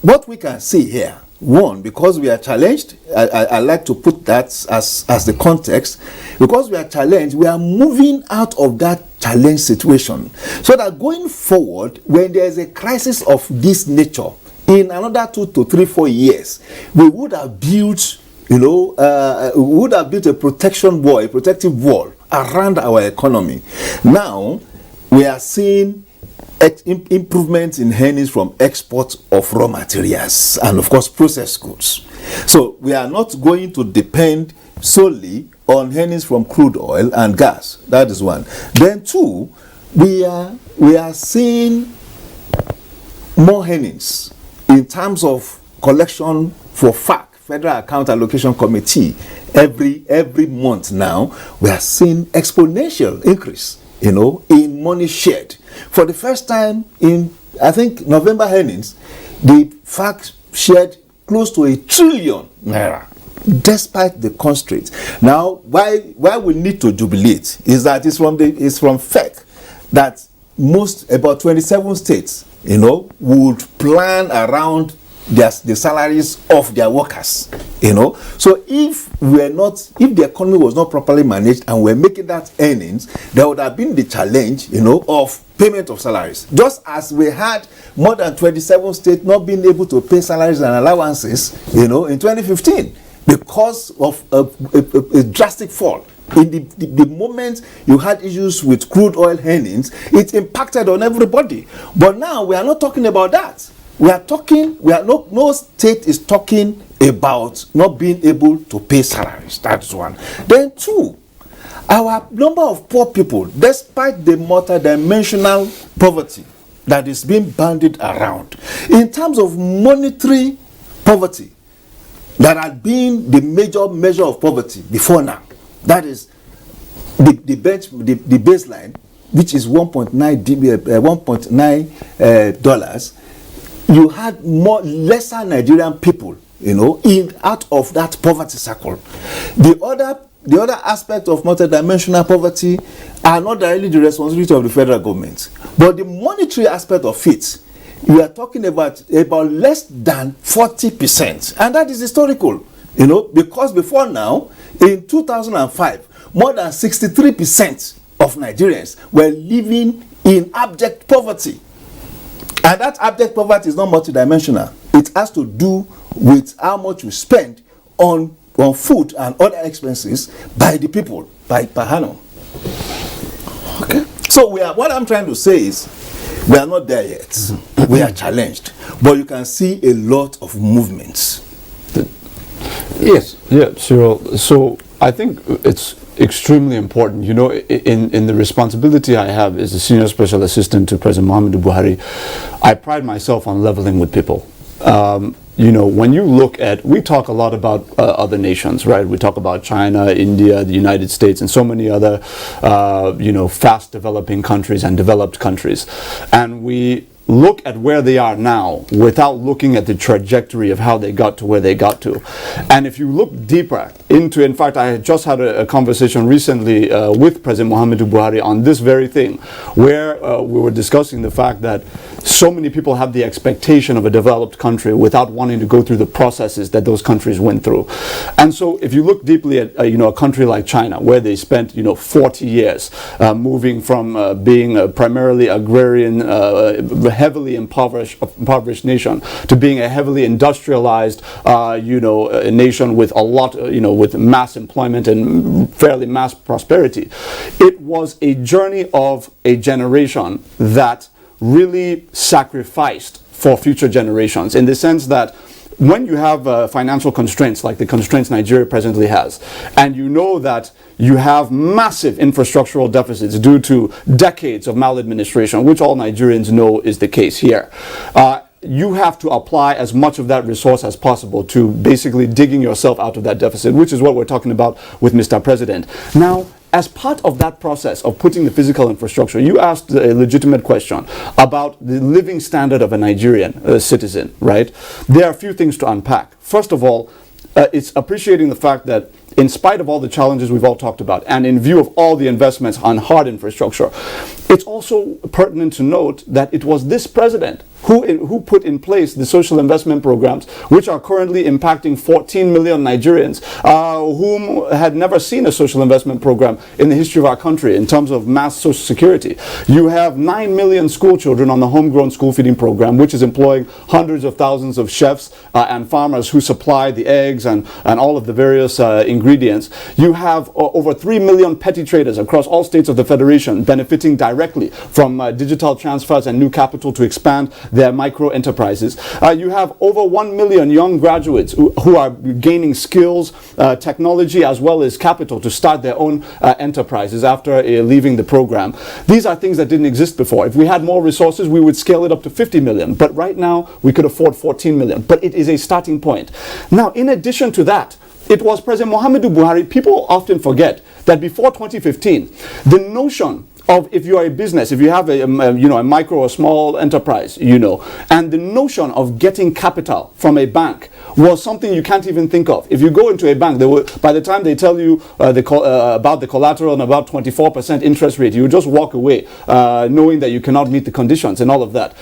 what we can see here, one, because we are challenged, I like to put that as the context, because we are challenged, we are moving out of that challenge situation, so that going forward, when there is a crisis of this nature, in another 2 to 3, 4 years, we would have built a protection wall, a protective wall around our economy. Now, we are seeing improvements in earnings from export of raw materials and, of course, processed goods. So, we are not going to depend solely on earnings from crude oil and gas. That is one. Then, two, we are seeing more earnings in terms of collection for FAC, Federal Account Allocation Committee. Every month now, we are seeing exponential increase, in money shared. For the first time in, I think, November earnings, the FAC shared close to 1 trillion naira, despite the constraints. Now, why we need to jubilate is that it's from FEC that about 27 states, would plan around the salaries of their workers, So if the economy was not properly managed and we're making that earnings, there would have been the challenge, of payment of salaries. Just as we had more than 27 states not being able to pay salaries and allowances, in 2015, because of a drastic fall. In the moment you had issues with crude oil earnings, it impacted on everybody. But now we are not talking about that. No state is talking about not being able to pay salaries. That's one. Then two, our number of poor people, despite the multidimensional poverty that is being bandied around, in terms of monetary poverty, that had been the major measure of poverty before now. That is the baseline. which is 1.9 dollars, you had lesser Nigerian people, out of that poverty circle. The other aspect of multidimensional poverty are not directly the responsibility of the federal government, but the monetary aspect of it, we are talking about less than 40%, and that is historical, because before now, in 2005, more than 63% of Nigerians were living in abject poverty. And that abject poverty is not multidimensional. It has to do with how much we spend on food and other expenses by the people, per annum. Okay. So what I'm trying to say is, we are not there yet. We are challenged. But you can see a lot of movements. Yes. Yeah, Cyril. So I think it's extremely important. In the responsibility I have as a senior special assistant to President Muhammadu Buhari, I pride myself on leveling with people. When you look at, we talk a lot about other nations, right? We talk about China, India, the United States, and so many other, fast developing countries and developed countries. And we look at where they are now without looking at the trajectory of how they got to where they got to. And if you look deeper into, in fact, I just had a conversation recently with President Muhammadu Buhari on this very thing, where we were discussing the fact that so many people have the expectation of a developed country without wanting to go through the processes that those countries went through. And so if you look deeply at a country like China, where they spent 40 years moving from being primarily agrarian, heavily impoverished nation to being a heavily industrialized nation with a lot with mass employment and fairly mass prosperity. It was a journey of a generation that really sacrificed for future generations, in the sense that when you have financial constraints like the constraints Nigeria presently has, and you know that you have massive infrastructural deficits due to decades of maladministration, which all Nigerians know is the case here, you have to apply as much of that resource as possible to basically digging yourself out of that deficit, which is what we're talking about with Mr. President. Now, as part of that process of putting the physical infrastructure, you asked a legitimate question about the living standard of a Nigerian citizen, right? There are a few things to unpack. First of all, it's appreciating the fact that in spite of all the challenges we've all talked about, and in view of all the investments on hard infrastructure, it's also pertinent to note that it was this president who put in place the social investment programs, which are currently impacting 14 million Nigerians whom had never seen a social investment program in the history of our country in terms of mass social security. You have 9 million school children on the homegrown school feeding program, which is employing hundreds of thousands of chefs and farmers who supply the eggs and all of the various ingredients. You have over 3 million petty traders across all states of the Federation benefiting directly from digital transfers and new capital to expand their micro enterprises. You have over 1 million young graduates who are gaining skills, technology, as well as capital to start their own enterprises after leaving the program. These are things that didn't exist before. If we had more resources, we would scale it up to 50 million. But right now, we could afford 14 million. But it is a starting point. Now, in addition to that, it was President Muhammadu Buhari. People often forget that before 2015, the notion of, if you are a business, if you have a micro or small enterprise, and the notion of getting capital from a bank was something you can't even think of. If you go into a bank, by the time they tell you about the collateral and about 24% interest rate, you just walk away knowing that you cannot meet the conditions and all of that.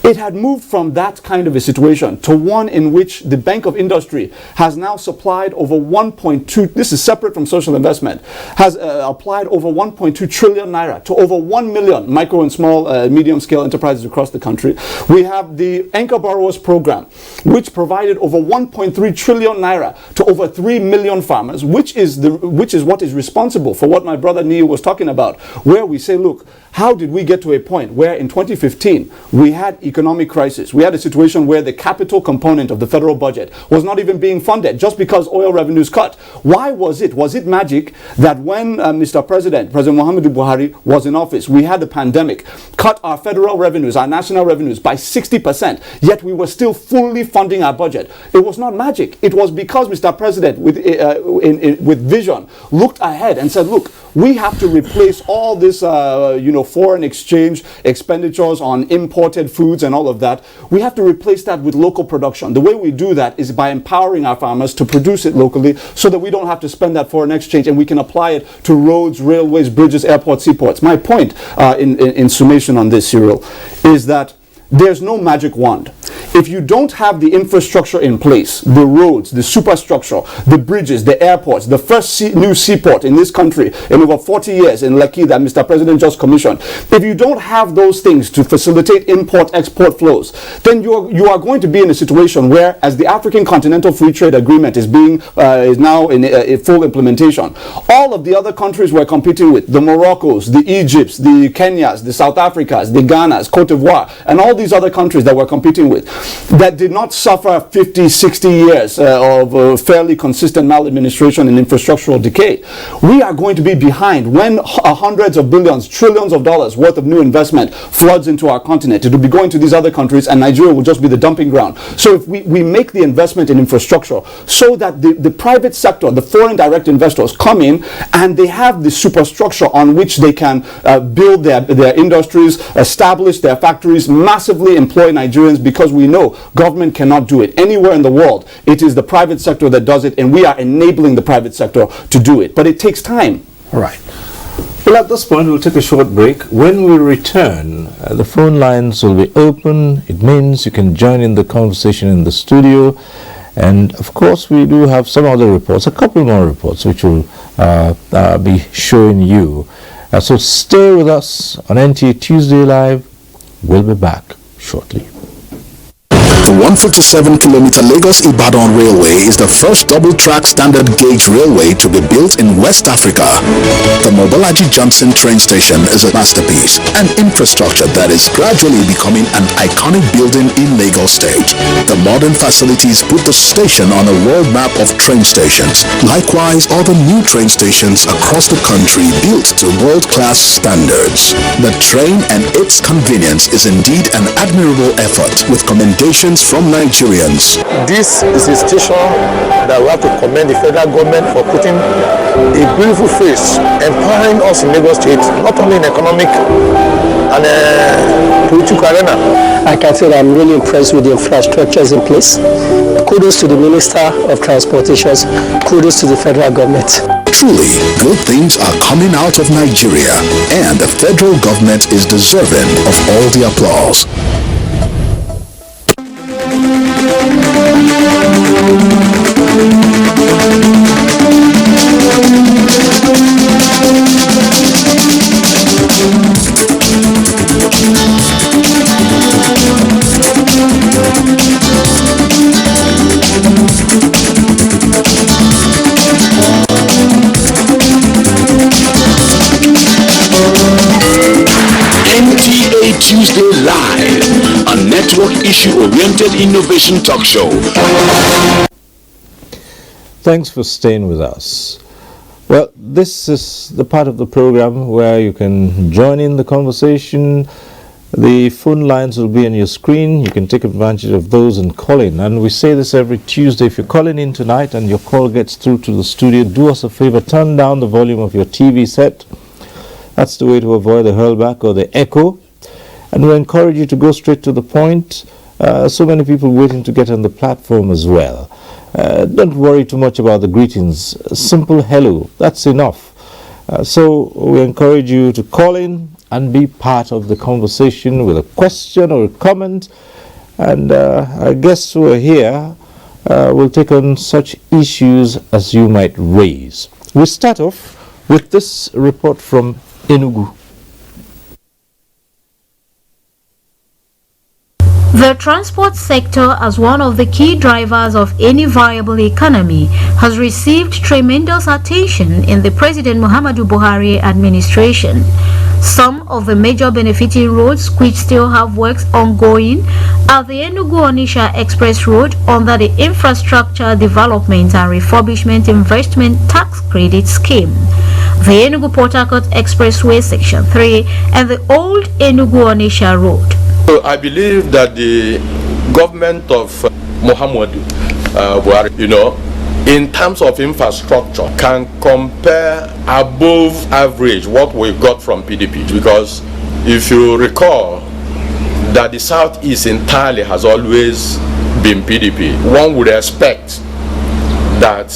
It had moved from that kind of a situation to one in which the Bank of Industry has now supplied over 1.2, this is separate from social investment, has applied over 1.2 trillion naira to over 1 million micro and small, medium scale enterprises across the country. We have the Anchor Borrowers Program, which provided over 1.3 trillion naira to over 3 million farmers, which is what is responsible for what my brother Neo was talking about, where we say, look, how did we get to a point where in 2015 we had economic economic crisis, we had a situation where the capital component of the federal budget was not even being funded just because oil revenues cut. Why was it? Was it magic that when President Muhammadu Buhari was in office, we had the pandemic, cut our federal revenues, our national revenues by 60%, yet we were still fully funding our budget? It was not magic. It was because Mr. President, with vision, looked ahead and said, look, we have to replace all this, foreign exchange expenditures on imported foods and all of that. We have to replace that with local production. The way we do that is by empowering our farmers to produce it locally so that we don't have to spend that foreign exchange and we can apply it to roads, railways, bridges, airports, seaports. My point in summation on this, Cyril, is that there's no magic wand. If you don't have the infrastructure in place, the roads, the superstructure, the bridges, the airports, the first new seaport in this country in over 40 years in Lekki that Mr. President just commissioned, if you don't have those things to facilitate import-export flows, then you are going to be in a situation where, as the African Continental Free Trade Agreement is now in a full implementation, all of the other countries we're competing with, the Moroccos, the Egypts, the Kenyas, the South Africas, the Ghanas, Cote d'Ivoire, and all these other countries that we're competing with, that did not suffer 50, 60 years of fairly consistent maladministration and infrastructural decay. We are going to be behind when hundreds of billions, trillions of dollars worth of new investment floods into our continent. It will be going to these other countries and Nigeria will just be the dumping ground. So if we make the investment in infrastructure so that the private sector, the foreign direct investors come in and they have the superstructure on which they can build their industries, establish their factories, massively employ Nigerians, because we know government cannot do it. Anywhere in the world, it is the private sector that does it, and we are enabling the private sector to do it. But it takes time. All right. Well, at this point, we'll take a short break. When we return, the phone lines will be open. It means you can join in the conversation in the studio. And, of course, we do have some other reports, a couple more reports, which will be showing you. So stay with us on NTA Tuesday Live. We'll be back shortly. The 157-kilometer Lagos-Ibadan Railway is the first double-track standard gauge railway to be built in West Africa. The Mobolaji Johnson train station is a masterpiece, an infrastructure that is gradually becoming an iconic building in Lagos State. The modern facilities put the station on a world map of train stations. Likewise, other new train stations across the country built to world-class standards. The train and its convenience is indeed an admirable effort, with commendations from Nigerians. This is a station that we have to commend the federal government for putting a beautiful face, empowering us in Lagos State, not only in economic and political arena. I can say that I'm really impressed with the infrastructures in place. Kudos to the Minister of Transportation, kudos to the federal government. Truly, good things are coming out of Nigeria, and the federal government is deserving of all the applause. NTA Tuesday Live, a network issue-oriented innovation talk show. Thanks for staying with us. Well, this is the part of the program where you can join in the conversation. The phone lines will be on your screen. You can take advantage of those and call in. And we say this every Tuesday. If you're calling in tonight and your call gets through to the studio, do us a favor, turn down the volume of your TV set. That's the way to avoid the hurlback or the echo. And we encourage you to go straight to the point. So many people waiting to get on the platform as well. Don't worry too much about the greetings. Simple hello, that's enough. So we encourage you to call in and be part of the conversation with a question or a comment. And I guess we're here. We'll take on such issues as you might raise. We'll start off with this report from Enugu. The transport sector, as one of the key drivers of any viable economy, has received tremendous attention in the President Muhammadu Buhari administration. Some of the major benefiting roads which still have works ongoing are the Enugu-Onitsha Express Road under the Infrastructure Development and Refurbishment Investment Tax Credit Scheme, the Enugu-Port Harcourt Expressway Section 3, and the old Enugu-Onitsha Road. So I believe that the government of Muhammadu Buhari, in terms of infrastructure, can compare above average what we got from PDP, because if you recall that the Southeast entirely has always been PDP, one would expect that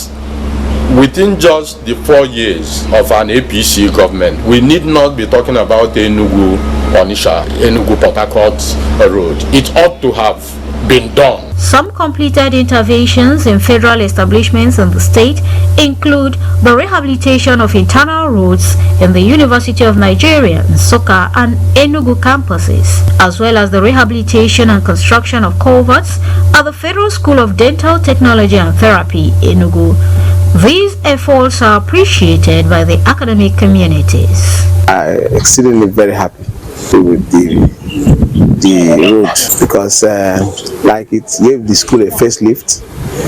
within just the 4 years of an APC government, we need not be talking about the Enugu-Onitsha, Enugu-Port Harcourt road. It ought to have been done. Some completed interventions in federal establishments in the state include the rehabilitation of internal roads in the University of Nigeria, Nsukka and Enugu campuses, as well as the rehabilitation and construction of culverts at the Federal School of Dental Technology and Therapy, Enugu. These efforts are appreciated by the academic communities. I'm exceedingly very happy with the road, because like it gave the school a facelift.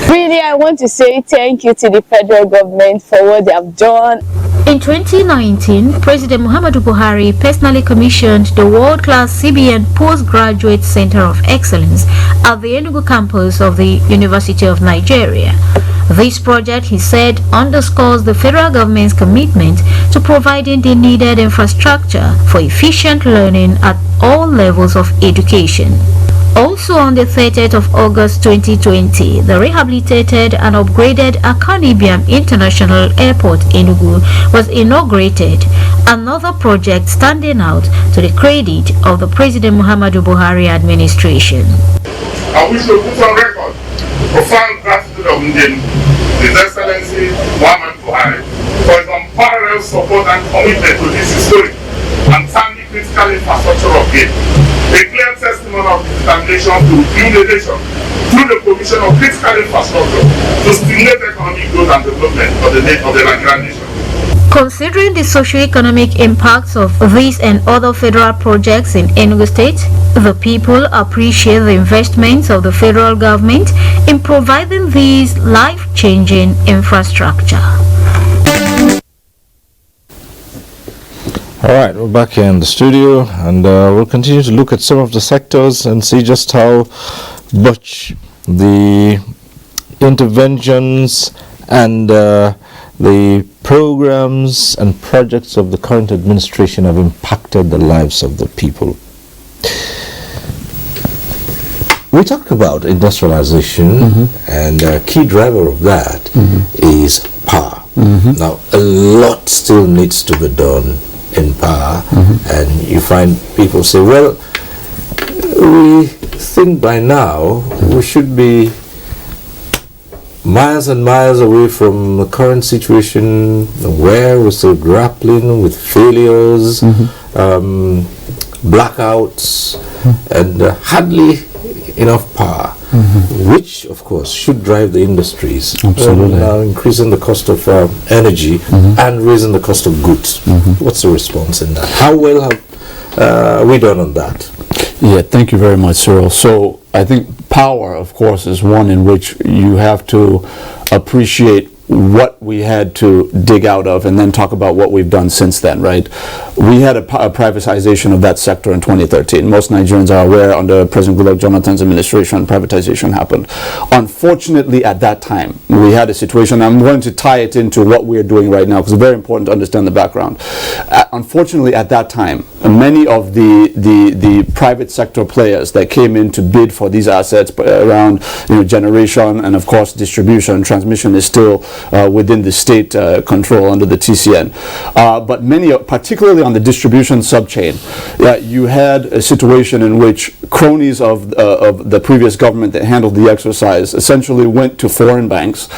Really, I want to say thank you to the federal government for what they have done. In 2019, President Muhammadu Buhari personally commissioned the world-class CBN Postgraduate Center of Excellence at the Enugu campus of the University of Nigeria. This project, he said, underscores the federal government's commitment to providing the needed infrastructure for efficient learning at all levels of education. Also on the 30th of August 2020, the rehabilitated and upgraded Akanibiam International Airport Enugu was inaugurated, another project standing out to the credit of the President Muhammadu Buhari administration. I wish to put on record profound gratitude of His Excellency Muhammadu Buhari for his unparalleled support and commitment to this historic and timely critical infrastructure upgrade. A clear testimony of his determination to build a nation through the provision of critical infrastructure to stimulate economic growth and development of the Nigerian nation. Considering the socio-economic impacts of these and other federal projects in Enugu State, the people appreciate the investments of the federal government in providing these life-changing infrastructure. All right, we're back here in the studio, and we'll continue to look at some of the sectors and see just how much the interventions and the programs and projects of the current administration have impacted the lives of the people. We talked about industrialization, and a key driver of that is power. Now, a lot still needs to be done in power, and you find people say, well, we think by now we should be miles and miles away from the current situation where we're still grappling with failures, blackouts, and hardly enough power, which of course should drive the industries. Absolutely. Increasing the cost of energy and raising the cost of goods. What's the response in that? How well have we done on that? Yeah, thank you very much, Cyril. So I think power, of course, is one in which you have to appreciate what we had to dig out of and then talk about what we've done since then, right? We had a privatization of that sector in 2013. Most Nigerians are aware under President Goodluck Jonathan's administration, privatization happened. Unfortunately, at that time, we had a situation, I'm going to tie it into what we're doing right now because it's very important to understand the background. Unfortunately, at that time, many of the private sector players that came in to bid for these assets around generation and of course distribution, transmission is still within the state control under the TCN. But many, particularly on the distribution subchain, you had a situation in which cronies of the previous government that handled the exercise essentially went to foreign banks,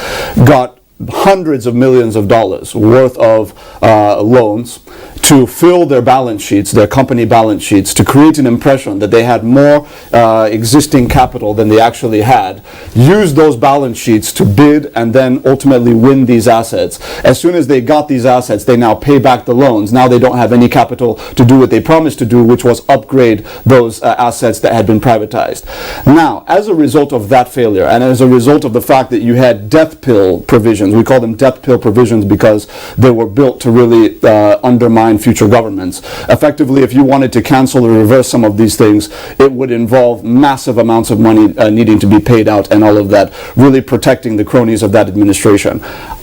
got hundreds of millions of dollars worth of loans, to fill their balance sheets, their company balance sheets, to create an impression that they had more existing capital than they actually had, used those balance sheets to bid and then ultimately win these assets. As soon as they got these assets, they now pay back the loans. Now they don't have any capital to do what they promised to do, which was upgrade those assets that had been privatized. Now, as a result of that failure, and as a result of the fact that you had death pill provisions, we call them death pill provisions because they were built to really undermine future governments. Effectively, if you wanted to cancel or reverse some of these things, it would involve massive amounts of money needing to be paid out and all of that, really protecting the cronies of that administration.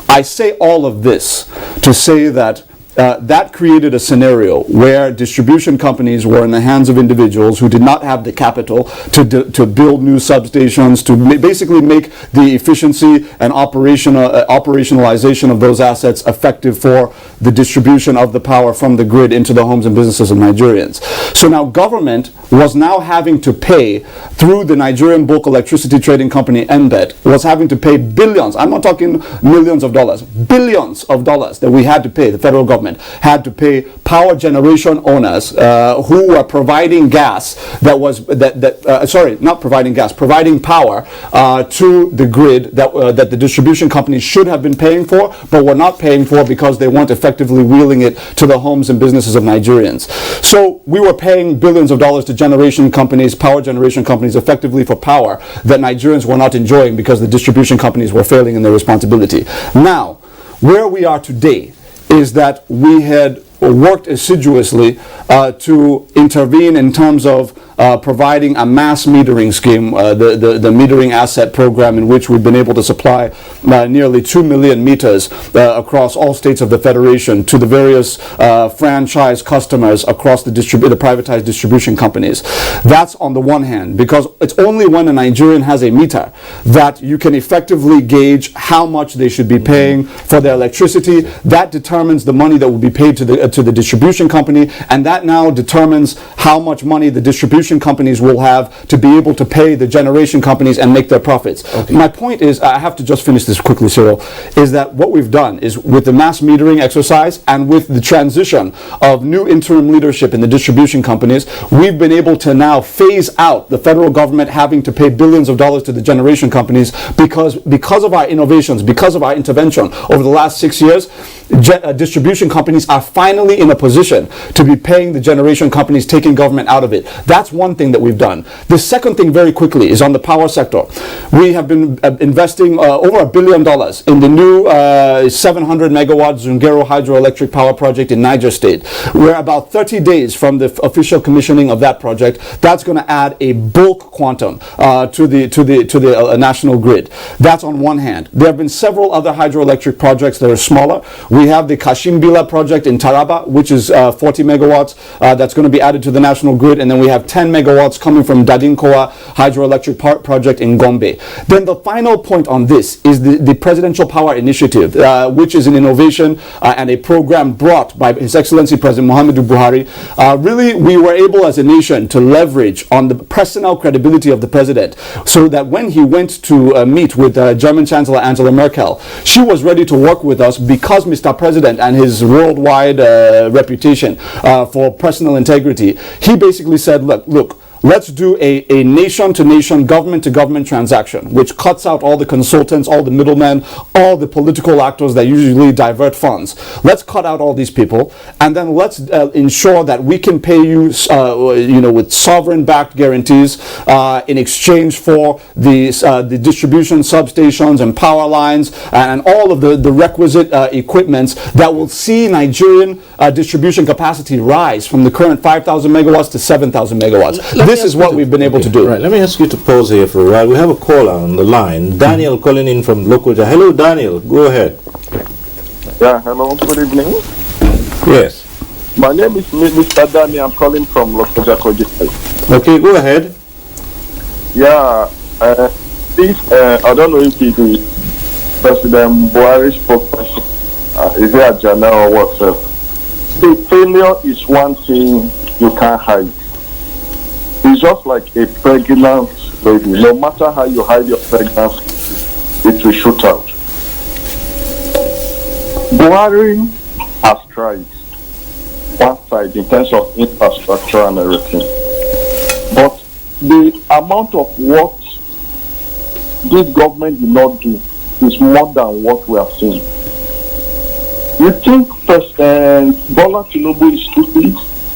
I say all of this to say that that created a scenario where distribution companies were in the hands of individuals who did not have the capital to build new substations, to basically make the efficiency and operationalization of those assets effective for the distribution of the power from the grid into the homes and businesses of Nigerians. So now government was now having to pay, through the Nigerian Bulk Electricity Trading Company, NBET, was having to pay billions, I'm not talking millions of dollars, billions of dollars that we had to pay, the federal government had to pay power generation owners who were providing gas providing power to the grid that the distribution companies should have been paying for, but were not paying for because they weren't effectively wheeling it to the homes and businesses of Nigerians. So we were paying billions of dollars to generation companies, power generation companies, effectively for power that Nigerians were not enjoying because the distribution companies were failing in their responsibility. Now, where we are today is that we had worked assiduously to intervene in terms of providing a mass metering scheme, the metering asset program, in which we've been able to supply nearly 2 million meters across all states of the Federation to the various franchise customers across the privatized distribution companies. That's on the one hand, because it's only when a Nigerian has a meter that you can effectively gauge how much they should be paying for their electricity. That determines the money that will be paid to the distribution company, and that now determines how much money the distribution companies will have to be able to pay the generation companies and make their profits. Okay. My point is, I have to just finish this quickly, Cyril, is that what we've done is, with the mass metering exercise and with the transition of new interim leadership in the distribution companies, we've been able to now phase out the federal government having to pay billions of dollars to the generation companies because of our innovations, because of our intervention over the last 6 years. Distribution companies are finally in a position to be paying the generation companies, taking government out of it. That's one thing that we've done. The second thing, very quickly, is on the power sector. We have been investing over $1 billion in the new 700 megawatt Zungero hydroelectric power project in Niger State. We're about 30 days from the official commissioning of that project. That's going to add a bulk quantum to the national grid. That's on one hand. There have been several other hydroelectric projects that are smaller. We have the Kashimbila project in Taraba, which is 40 megawatts. That's going to be added to the national grid. And then we have 10 megawatts coming from Dadinkowa hydroelectric project in Gombe. Then the final point on this is the Presidential Power Initiative, which is an innovation and a program brought by His Excellency President Muhammadu Buhari. Really, we were able as a nation to leverage on the personal credibility of the president, so that when he went to meet with German Chancellor Angela Merkel, she was ready to work with us because Mr. President and his worldwide reputation for personal integrity, he basically said, look, let's do a nation-to-nation, government-to-government transaction, which cuts out all the consultants, all the middlemen, all the political actors that usually divert funds. Let's cut out all these people, and then let's ensure that we can pay you, with sovereign-backed guarantees in exchange for the distribution substations and power lines and all of the requisite equipments that will see Nigerian distribution capacity rise from the current 5,000 megawatts to 7,000 megawatts. This is what we've been able to do. Right, let me ask you to pause here for a while. We have a caller on the line, Daniel, calling in from Lokoja. Hello, Daniel. Go ahead. Yeah, hello. Good evening. Yes. My name is Mr. Daniel. I'm calling from Lokoja, Kogi. Okay, go ahead. Yeah, I don't know if it is President Buhari's spokesperson. Is it Ajana or what's The failure is one thing you can't hide. It's just like a pregnant lady. No matter how you hide your pregnancy, it will shoot out. Buhari has tried. one side in terms of infrastructure and everything. But the amount of what this government did not do is more than what we have seen. You think President Bola Tinubu is stupid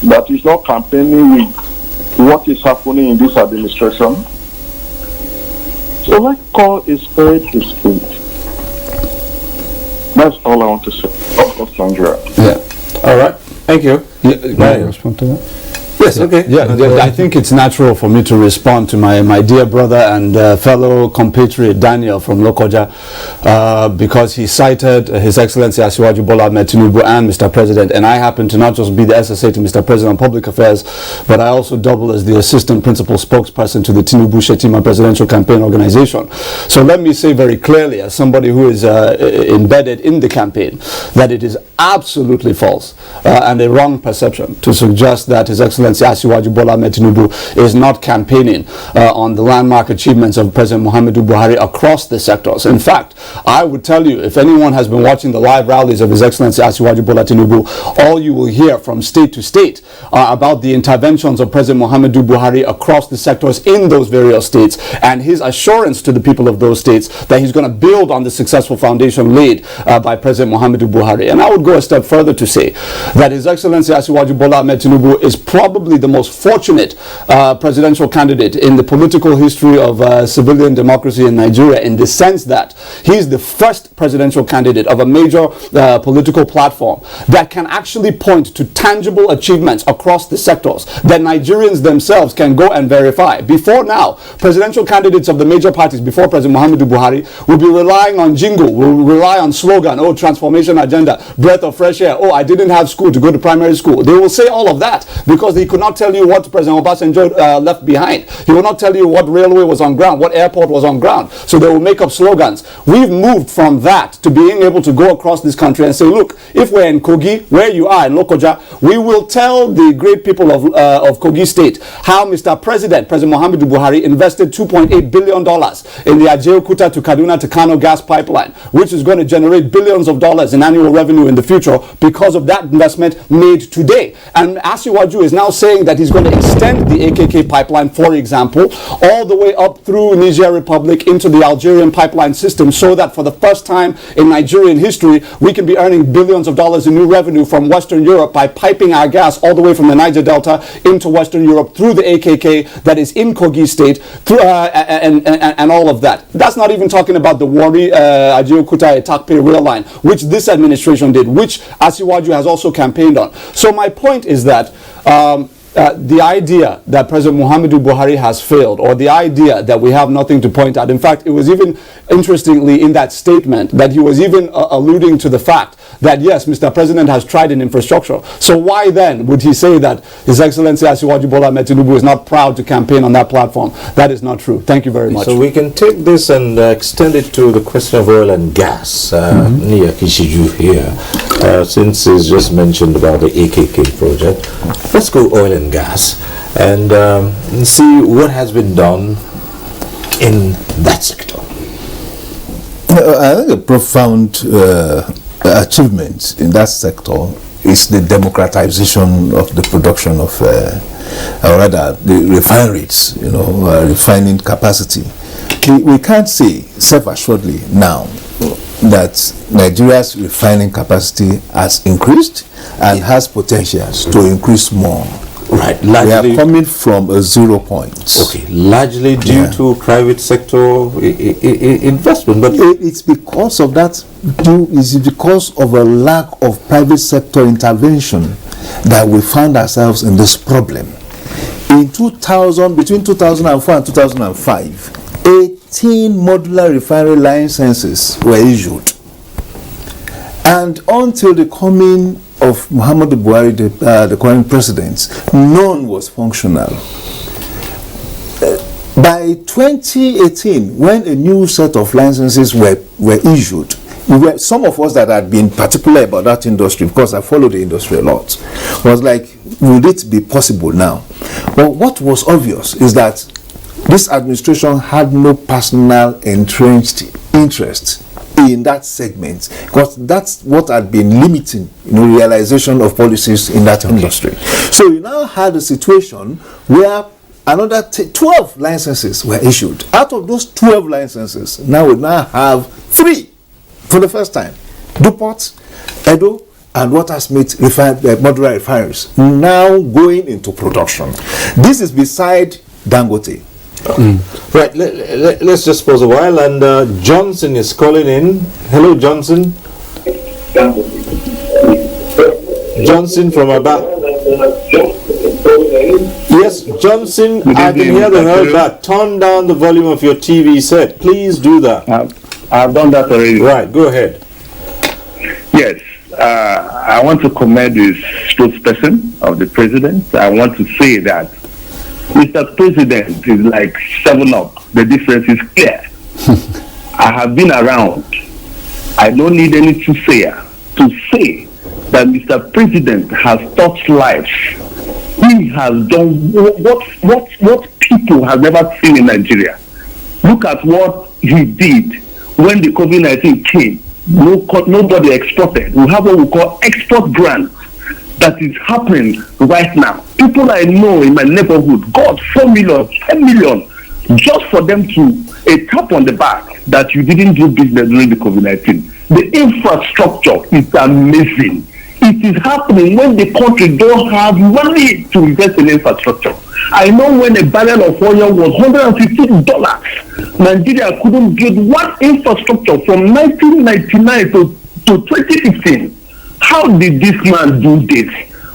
that he's not campaigning with what is happening in this administration? So let's call a spade a spade. That's all I want to say. Of course, Nigeria. Yeah. All right. Thank you. May I respond to that? Yes, okay. Yeah, I think it's natural for me to respond to my dear brother and fellow compatriot Daniel from Lokoja because he cited His Excellency Asiwaju Bola Ahmed Tinubu and Mr. President, and I happen to not just be the SSA to Mr. President on Public Affairs, but I also double as the Assistant Principal Spokesperson to the Tinubu Shetima Presidential Campaign Organization. So let me say very clearly, as somebody who is embedded in the campaign, that it is absolutely false and a wrong perception to suggest that His Excellency Asiwaju Bola Ahmed Tinubu is not campaigning on the landmark achievements of President Muhammadu Buhari across the sectors. In fact, I would tell you, if anyone has been watching the live rallies of His Excellency Asiwaju Bola Tinubu, all you will hear from state to state are about the interventions of President Muhammadu Buhari across the sectors in those various states, and his assurance to the people of those states that he's going to build on the successful foundation laid by President Muhammadu Buhari. And I would go a step further to say that His Excellency Asiwaju Bola Ahmed Tinubu is probably the most fortunate presidential candidate in the political history of civilian democracy in Nigeria, in the sense that he's the first presidential candidate of a major political platform that can actually point to tangible achievements across the sectors that Nigerians themselves can go and verify. Before now, presidential candidates of the major parties before President Muhammadu Buhari will be relying on jingle, will rely on slogan, oh, transformation agenda, breath of fresh air, oh, I didn't have school to go to primary school. They will say all of that because they could not tell you what President Obasanjo left behind. He will not tell you what railway was on ground, what airport was on ground. So they will make up slogans. We've moved from that to being able to go across this country and say, look, if we're in Kogi, where you are in Lokoja, we will tell the great people of Kogi State how Mr. President Muhammadu Buhari invested $2.8 billion in the Ajeokuta to Kaduna to Kano gas pipeline, which is going to generate billions of dollars in annual revenue in the future because of that investment made today. And Asiwaju is now saying that he's going to extend the AKK pipeline, for example, all the way up through Niger Republic into the Algerian pipeline system, so that for the first time in Nigerian history, we can be earning billions of dollars in new revenue from Western Europe by piping our gas all the way from the Niger Delta into Western Europe through the AKK that is in Kogi State, through, and all of that. That's not even talking about the Warri Ajeokuta Etakpe rail line, which this administration did, which Asiwaju has also campaigned on. So my point is that the idea that President Muhammadu Buhari has failed, or the idea that we have nothing to point at. In fact, it was even interestingly in that statement that he was even alluding to the fact that yes, Mr. President has tried in infrastructure. So why then would he say that His Excellency Asiwaju Bola Ahmed Tinubu is not proud to campaign on that platform? That is not true. Thank you very much. So we can take this and extend it to the question of oil and gas. Nia Kishiju here, since he's just mentioned about the AKK project. Let's go oil and gas and see what has been done in that sector. I think a profound achievement in that sector is the democratization of the production of, or rather, the refineries, refining capacity. We can't say self-assuredly now that Nigeria's refining capacity has increased and has potentials to increase more. Right, largely we are coming from a 0 point. Okay, largely due to private sector investment, but it's because of that. It's because of a lack of private sector intervention that we found ourselves in this problem. In between 2004 and 2005, 18 modular refinery licenses were issued, and until the coming of Muhammadu Buhari, the current president, none was functional. By 2018, when a new set of licenses were issued, some of us that had been particular about that industry, because I follow the industry a lot, was like, would it be possible now? Well, what was obvious is that this administration had no personal entrenched interest in that segment, because that's what had been limiting, realization of policies in that industry. So you now had a situation where another 12 licenses were issued. Out of those 12 licenses, now we now have 3 for the first time. DuPont, Edo, and Watersmith modular refineries now going into production. This is beside Dangote. Right, let's just pause a while, and Johnson is calling in. Hello, Johnson. Johnson from Abuja. Yes, Johnson, I can hear the hell back. Turn down the volume of your TV set. Please do that. I've done that already. Right, go ahead. Yes, I want to commend the spokesperson of the president. I want to say that Mr. President is like 7-Up. The difference is clear. I have been around. I don't need any soothsayer to say that Mr. President has touched lives. He has done what people have never seen in Nigeria. Look at what he did when the COVID-19 came. Nobody exported. We have what we call export grants that is happening right now. People I know in my neighborhood got 4 million, 10 million just for them to a tap on the back that you didn't do business during the COVID-19. The infrastructure is amazing. It is happening when the country don't have money to invest in infrastructure. I know when a barrel of oil was $150, Nigeria couldn't build one infrastructure from 1999 to 2015. How did this man do this?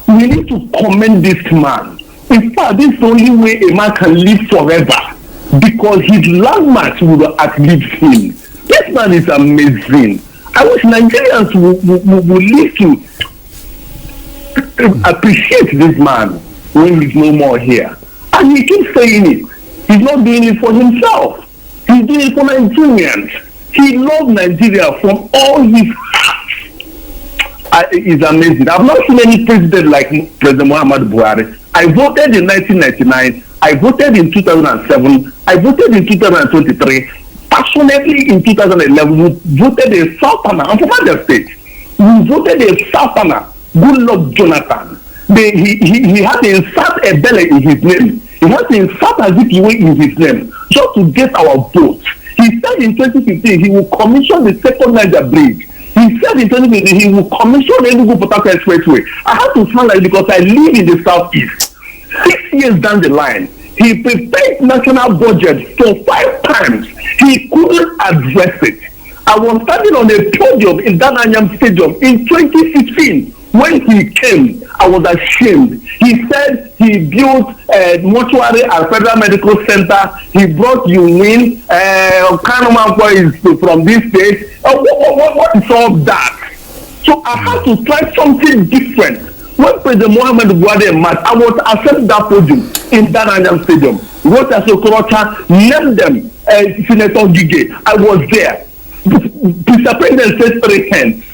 We need to commend this man. In fact, this is the only way a man can live forever, because his landmarks will outlive him. This man is amazing. I wish Nigerians would live to appreciate this man when he's no more here. And he keeps saying it. He's not doing it for himself. He's doing it for Nigerians. He loves Nigeria from all his heart. It's amazing. I've not seen any president like President Muhammadu Buhari. I voted in 1999. I voted in 2007. I voted in 2023. Passionately in 2011, we voted a Southerner. I'm from Niger State. We voted a Southerner, Goodluck Jonathan. He had to insert a belly in his name. He had to insert Azikiwe in his name just to get our vote. He said in 2015 he will commission the second Niger Bridge. He said in 2015 he will commission the Enugu-Port Harcourt Expressway. I have to sound like because I live in the southeast. 6 years down the line, he prepared national budget for 5 times. He couldn't address it. I was standing on a podium in Dananyam Stadium in 2016. When he came, I was ashamed. He said he built a mortuary and federal medical center. He brought UWIN, Kanumanko is from this state. What is all that? So I had to try something different. When President Muhammadu Buhari met, I was accepted that podium in Dananyam Stadium. Wrote as a Okorocha, named them Senator Gige. I was there. Mr. President said 3 things: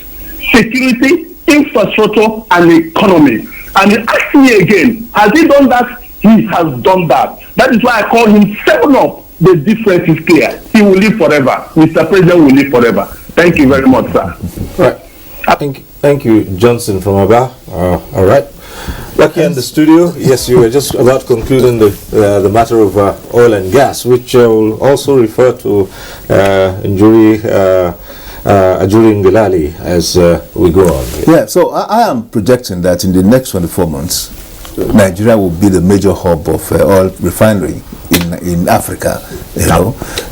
security, infrastructure, and economy. And he asked me again, has he done that? He has done that. That is why I call him 7-Up. The difference is clear. He will live forever. Mr. President will live forever. Thank you very much, sir. Right. Thank you, Johnson from Abuja. All right. Back here in the studio, yes, you were just about concluding the matter of oil and gas, which will also refer to Ajuri Ngelale as we go on. Yeah, so I am projecting that in the next 24 months, Nigeria will be the major hub of oil refinery in Africa,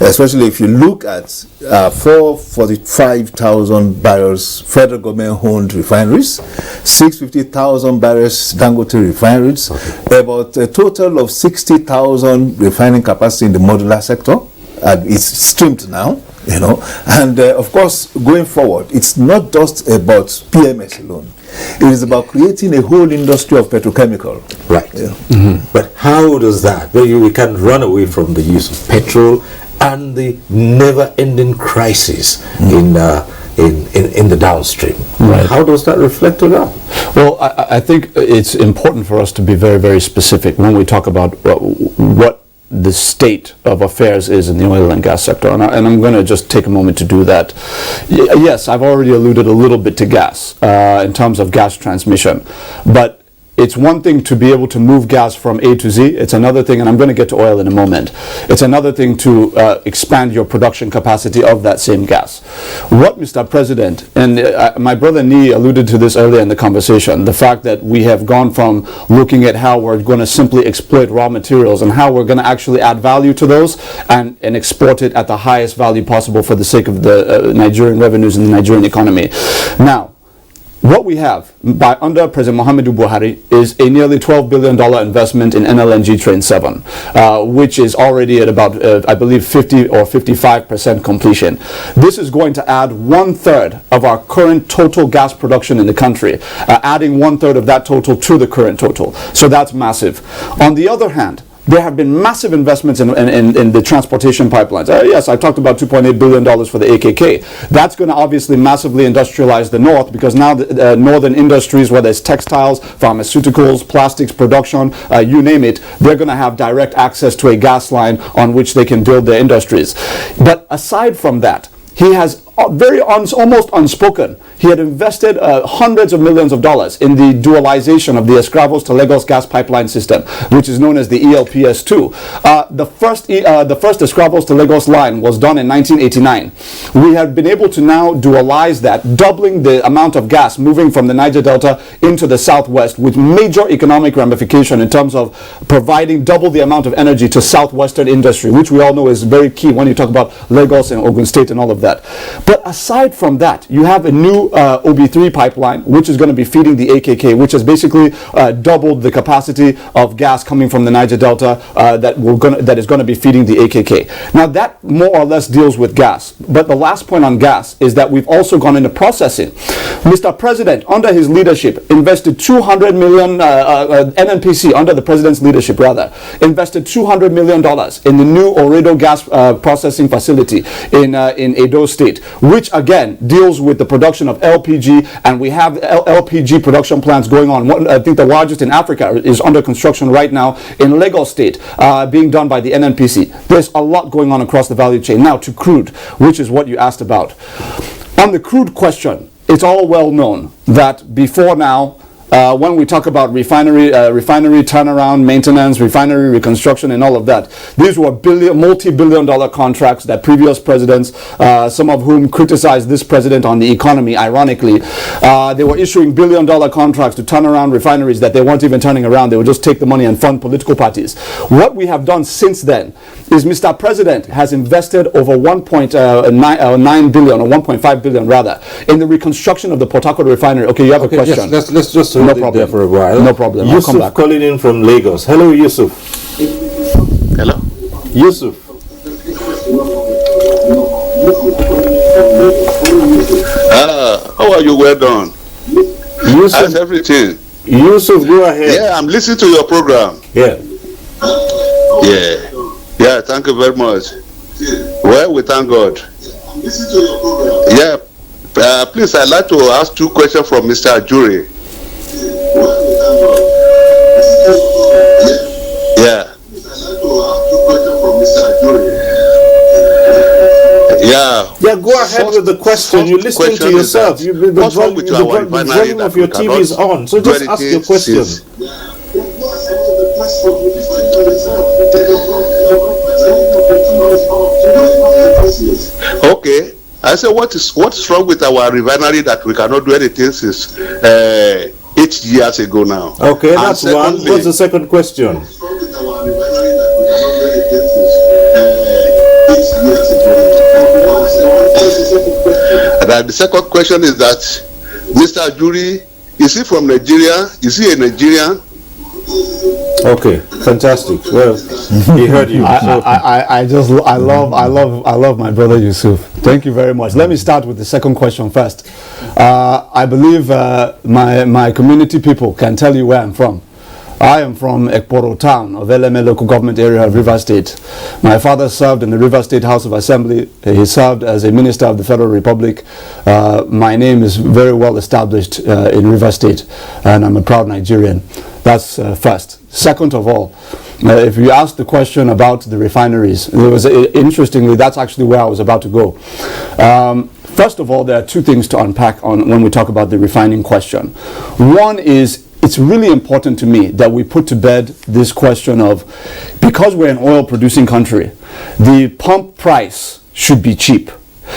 especially if you look at 445,000 barrels federal government owned refineries, 650,000 barrels Dangote refineries, about a total of 60,000 refining capacity in the modular sector. It's streamed now, and of course, going forward, it's not just about PMS alone. It is about creating a whole industry of petrochemical. Right. Yeah. But how does that? We can run away from the use of petrol and the never-ending crisis in the downstream. Right. How does that reflect on that? Well, I think it's important for us to be very, very specific when we talk about what the state of affairs is in the oil and gas sector. And I'm going to just take a moment to do that. Yes, I've already alluded a little bit to gas in terms of gas transmission. But it's one thing to be able to move gas from A to Z. It's another thing, and I'm going to get to oil in a moment. It's another thing to expand your production capacity of that same gas. What, Mr. President, and my brother Nee alluded to this earlier in the conversation, the fact that we have gone from looking at how we're going to simply exploit raw materials and how we're going to actually add value to those and export it at the highest value possible for the sake of the Nigerian revenues and the Nigerian economy. Now, what we have under President Muhammadu Buhari is a nearly $12 billion investment in NLNG Train 7, which is already at about, I believe, 50 or 55% completion. This is going to add 1/3 of our current total gas production in the country, adding 1/3 of that total to the current total. So that's massive. On the other hand, there have been massive investments in the transportation pipelines. Yes, I talked about $2.8 billion for the AKK. That's going to obviously massively industrialize the north, because now the northern industries, whether it's textiles, pharmaceuticals, plastics production, you name it, they're going to have direct access to a gas line on which they can build their industries. But aside from that, he has almost unspoken. He had invested hundreds of millions of dollars in the dualization of the Escravos to Lagos gas pipeline system, which is known as the ELPS2. The first Escravos to Lagos line was done in 1989. We have been able to now dualize that, doubling the amount of gas moving from the Niger Delta into the southwest, with major economic ramification in terms of providing double the amount of energy to southwestern industry, which we all know is very key when you talk about Lagos and Ogun State and all of that. But aside from that, you have a new OB3 pipeline, which is going to be feeding the AKK, which has basically doubled the capacity of gas coming from the Niger Delta that is going to be feeding the AKK. Now that more or less deals with gas. But the last point on gas is that we've also gone into processing. Mr. President, under his leadership, invested $200 million, NNPC, under the President's leadership rather, invested $200 million in the new Oredo gas processing facility in Edo State, which again deals with the production of LPG, and we have LPG production plants going on. I think the largest in Africa is under construction right now in Lagos State, being done by the NNPC. There's a lot going on across the value chain. Now to crude, which is what you asked about. On the crude question, it's all well known that before now, when we talk about refinery turnaround, maintenance, refinery reconstruction, and all of that, these were multi-billion-dollar contracts that previous presidents, some of whom criticized this president on the economy, ironically, they were issuing billion-dollar contracts to turn around refineries that they weren't even turning around. They would just take the money and fund political parties. What we have done since then is Mr. President has invested over 1.9 billion, or 1.5 billion rather, in the reconstruction of the Port Harcourt refinery. Okay, you have a question. Yes, let's just no problem. There for a while. No problem. Yusuf calling in from Lagos. Hello, Yusuf. Hello. Yusuf. How are you? Well done. Yusuf. How's everything? Yusuf, go ahead. Yeah, I'm listening to your program. Yeah. Yeah, thank you very much. Well, we thank God. Yeah. Please, I'd like to ask two questions from Mr. Ajuri. Yeah. Yeah, go ahead with the question. You're listening to yourself. The volume of your TV is on. So just ask your question. Okay. I said, what's wrong with our refinery that we cannot do anything since 8 years ago now? Okay, that's one. What's the second question? And the second question is that Mr. Ajuri, is he from Nigeria? Is he a Nigerian? Okay, fantastic. Well, he heard you. I love my brother Yusuf. Thank you very much. Let me start with the second question first. I believe my community people can tell you where I'm from. I am from Ekporo town of LMA local government area of River State. My father served in the River State House of Assembly. He served as a minister of the Federal Republic. My name is very well established in River State, and I'm a proud Nigerian. That's first. Second of all, If you ask the question about the refineries, interestingly, that's actually where I was about to go. First of all, there are two things to unpack when we talk about the refining question. One is, it's really important to me that we put to bed this question of, because we're an oil producing country, the pump price should be cheap.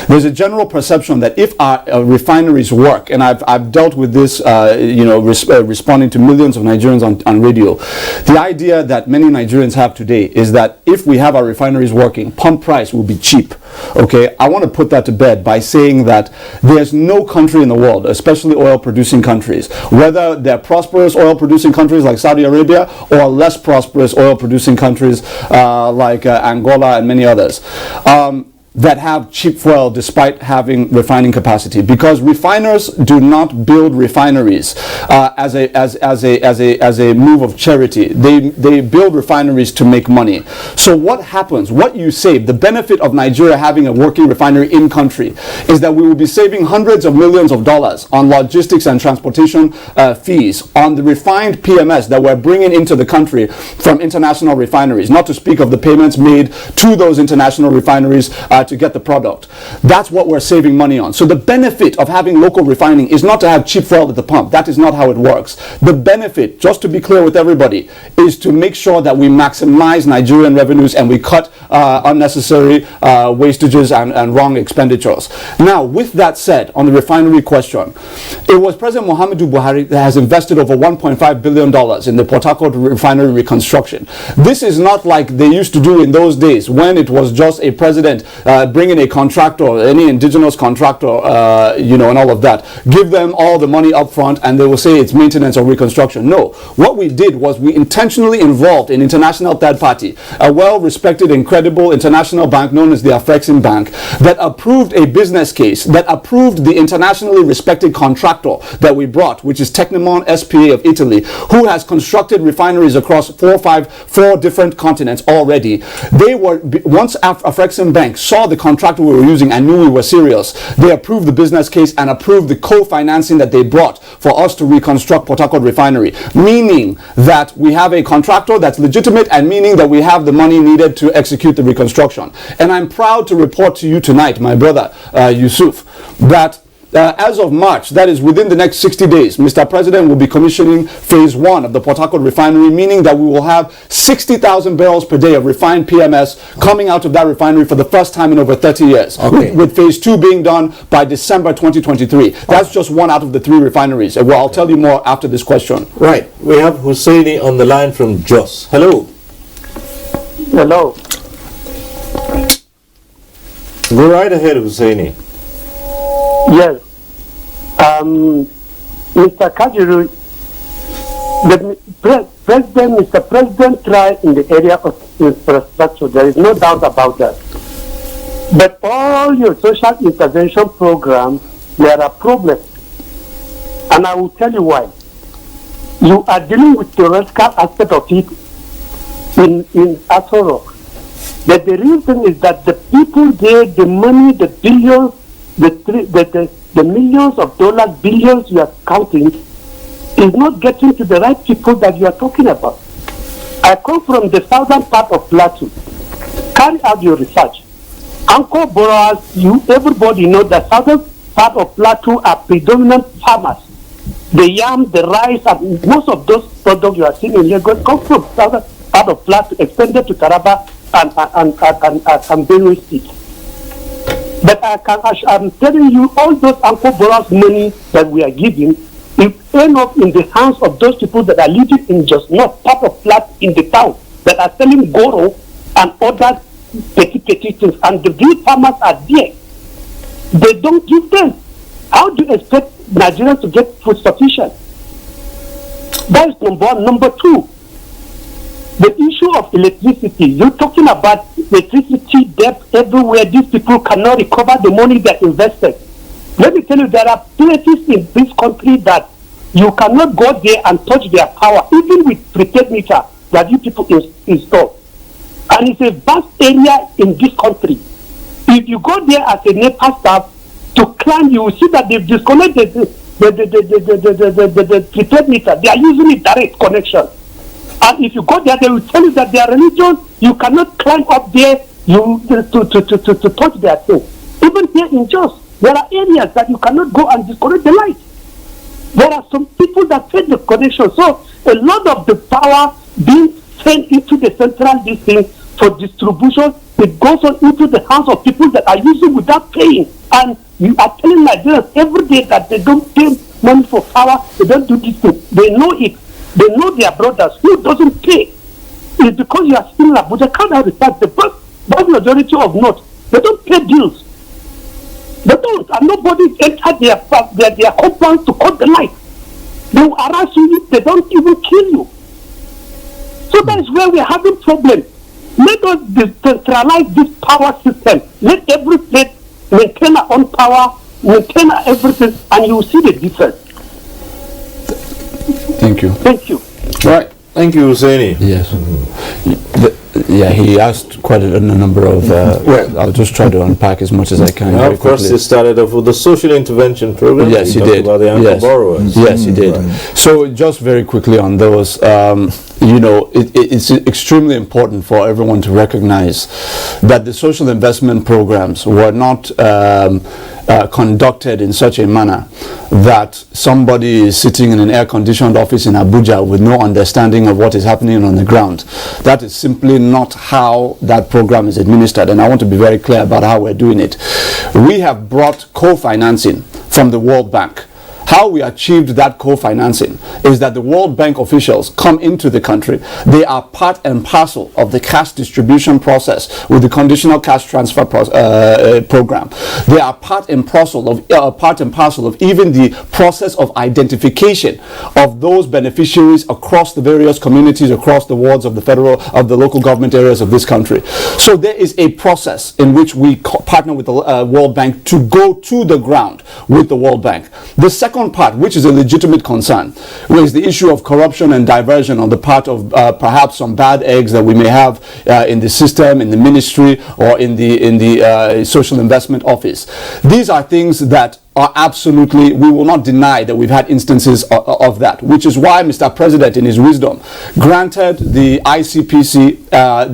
There's a general perception that if our refineries work, and I've dealt with this, responding to millions of Nigerians on radio, the idea that many Nigerians have today is that if we have our refineries working, pump price will be cheap. Okay, I want to put that to bed by saying that there's no country in the world, especially oil-producing countries, whether they're prosperous oil-producing countries like Saudi Arabia or less prosperous oil-producing countries like Angola and many others, that have cheap fuel despite having refining capacity, because refiners do not build refineries as a move of charity. They build refineries to make money. So what happens? What you save, the benefit of Nigeria having a working refinery in country, is that we will be saving hundreds of millions of dollars on logistics and transportation fees on the refined PMS that we're bringing into the country from international refineries, not to speak of the payments made to those international refineries to get the product. That's what we're saving money on. So the benefit of having local refining is not to have cheap fuel at the pump. That is not how it works. The benefit, just to be clear with everybody, is to make sure that we maximize Nigerian revenues and we cut unnecessary wastages and wrong expenditures. Now, with that said, on the refinery question, it was President Muhammadu Buhari that has invested over $1.5 billion in the Port Harcourt refinery reconstruction. This is not like they used to do in those days when it was just a president bringing a contractor, any indigenous contractor, and all of that, give them all the money up front and they will say it's maintenance or reconstruction. No, what we did was we intentionally involved an international third party, a well-respected and credible international bank known as the Afrexim Bank, that approved a business case, that approved the internationally respected contractor that we brought, which is Tecnimont SPA of Italy, who has constructed refineries across four different continents already. They were, once Afrexim Bank saw the contractor we were using and knew we were serious, they approved the business case and approved the co-financing that they brought for us to reconstruct Port Harcourt refinery, meaning that we have a contractor that's legitimate and meaning that we have the money needed to execute the reconstruction. And I'm proud to report to you tonight, my brother Yusuf, that as of March, that is within the next 60 days, Mr. President will be commissioning phase 1 of the Port Harcourt refinery, meaning that we will have 60,000 barrels per day of refined PMS coming out of that refinery for the first time in over 30 years, with phase 2 being done by December 2023. That's just one out of the 3 refineries. Well, I'll tell you more after this question. Right. We have Hussaini on the line from Jos. Hello. Hello. Go right ahead, Hussaini. Yes. Mr. Kajiru, Mr. President tried in the area of infrastructure. There is no doubt about that. But all your social intervention programs, there are problems. And I will tell you why. You are dealing with the theoretical aspect of it in Aso Rock. But the reason is that the people there, the money, the billions, the millions of dollars, billions you are counting is not getting to the right people that you are talking about. I come from the southern part of Plateau. Carry out your research. Anchor borrowers, everybody knows that southern part of Plateau are predominant farmers. The yam, the rice, and most of those products you are seeing in Lagos come from southern part of Plateau, extended to Taraba and Benue State. But I'm telling you, all those Anchor borrowers' money that we are giving, it end up in the hands of those people that are living in just not part of flat in the town, that are selling goro and other petty things, and the real farmers are there. They don't give them. How do you expect Nigerians to get food sufficient? That is number one. Number two, the issue of electricity. You're talking about electricity debt everywhere. These people cannot recover the money they invested. Let me tell you, there are places in this country that you cannot go there and touch their power, even with prepaid meter that you people install. And it's a vast area in this country. If you go there as a NEPA staff to climb, you will see that they've disconnected the prepaid meter. They are using a direct connection. And if you go there, they will tell you that their religion, you cannot climb up there to touch their thing. Even here in Jos, there are areas that you cannot go and disconnect the light. There are some people that take the connection. So a lot of the power being sent into the central district for distribution, it goes on into the hands of people that are using without paying. And you are telling Nigerians every day that they don't pay money for power, they don't do this thing. They know it. They know their brothers who doesn't pay. It's because you are still in Abuja. Can't have respect. The vast majority of North, they don't pay bills. They don't, and nobody enter their compounds to cut the light. They will harass you. They don't even kill you. So that is where we are having problems. Let us decentralize this power system. Let every state maintain our own power, maintain everything, and you will see the difference. Thank you. Thank you. Right. Thank you, Hussaini. Yes. Yeah, he asked quite a number of. I'll just try to unpack as much as I can. Of course, he started off with the social intervention program. Yes, he did. About the anchor borrowers. Yes, he did. Right. So, just very quickly on those, it's extremely important for everyone to recognize that the social investment programs were not conducted in such a manner that somebody is sitting in an air-conditioned office in Abuja with no understanding of what is happening on the ground. That is simply not how that program is administered, and I want to be very clear about how we're doing it. We have brought co-financing from the World Bank. How we achieved that co-financing is that the World Bank officials come into the country. They are part and parcel of the cash distribution process with the conditional cash transfer program. They are part and parcel of even the process of identification of those beneficiaries across the various communities, across the wards of the local government areas of this country. So there is a process in which we partner with the World Bank to go to the ground with the World Bank. The second part, which is a legitimate concern, is the issue of corruption and diversion on the part of perhaps some bad eggs that we may have in the system, in the ministry, or in the social investment office. These are things that are absolutely, we will not deny that we've had instances of that, which is why Mr. President, in his wisdom, granted the ICPC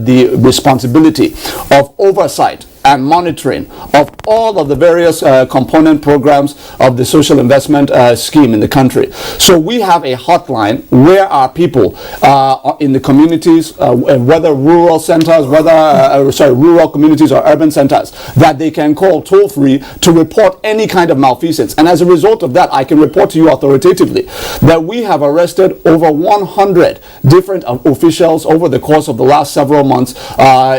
the responsibility of oversight and monitoring of all of the various component programs of the social investment scheme in the country. So we have a hotline where our people in the communities, whether rural centers, rural communities or urban centers, that they can call toll free to report any kind of malfeasance. And as a result of that, I can report to you authoritatively that we have arrested over 100 different officials over the course of the last several months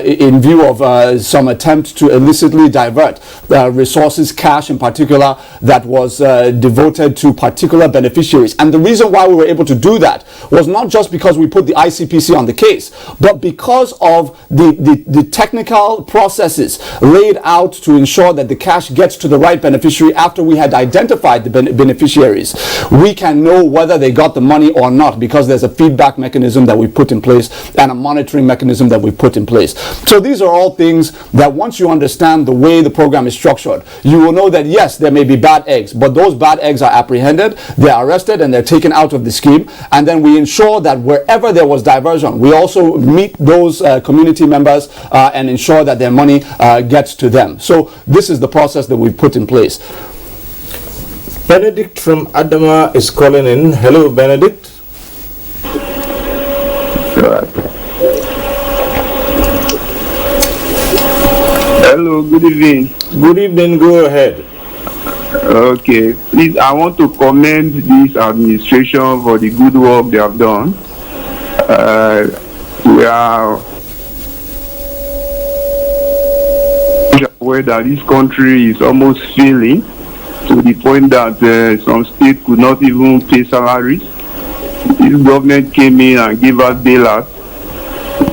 in view of some attempt to illicitly divert resources, cash in particular, that was devoted to particular beneficiaries. And the reason why we were able to do that was not just because we put the ICPC on the case, but because of the technical processes laid out to ensure that the cash gets to the right beneficiary after we had identified the beneficiaries. We can know whether they got the money or not because there's a feedback mechanism that we put in place and a monitoring mechanism that we put in place. So these are all things that once you understand the way the program is structured, you will know that yes, there may be bad eggs, but those bad eggs are apprehended, they're arrested, and they're taken out of the scheme. And then we ensure that wherever there was diversion, we also meet those community members and ensure that their money gets to them. So this is the process that we've put in place. Benedict from Adama is calling in. Hello, Benedict. Hello, good evening. Good evening, go ahead. Okay, please, I want to commend this administration for the good work they have done. We are aware that this country is almost failing to the point that some states could not even pay salaries. This government came in and gave us bailouts,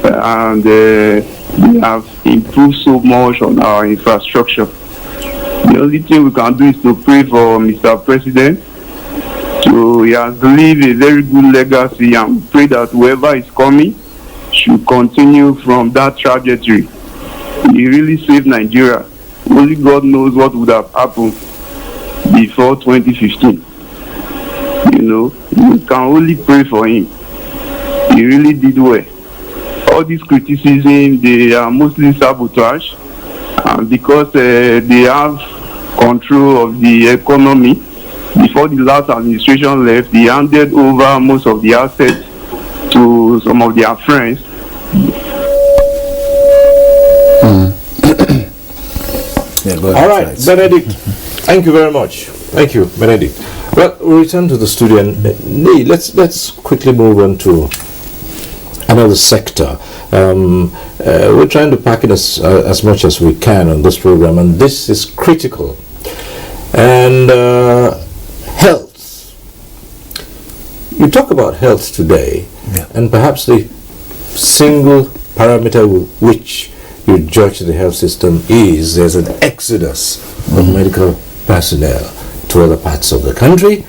and we have improved so much on our infrastructure. The only thing we can do is to pray for Mr. President. So he has lived a very good legacy, and pray that whoever is coming should continue from that trajectory. He really saved Nigeria. Only God knows what would have happened before 2015. You know, we can only pray for him. He really did well. All these criticism, they are mostly sabotage, because they have control of the economy. Before the last administration left, they handed over most of the assets to some of their friends. All right, Benedict, thank you very much. Thank you, Benedict. Well, we'll return to the studio, and let's quickly move on to another sector. We're trying to pack in as much as we can on this program, and this is critical. And health. You talk about health today, and perhaps the single parameter with which you judge the health system is there's an exodus of medical personnel to other parts of the country,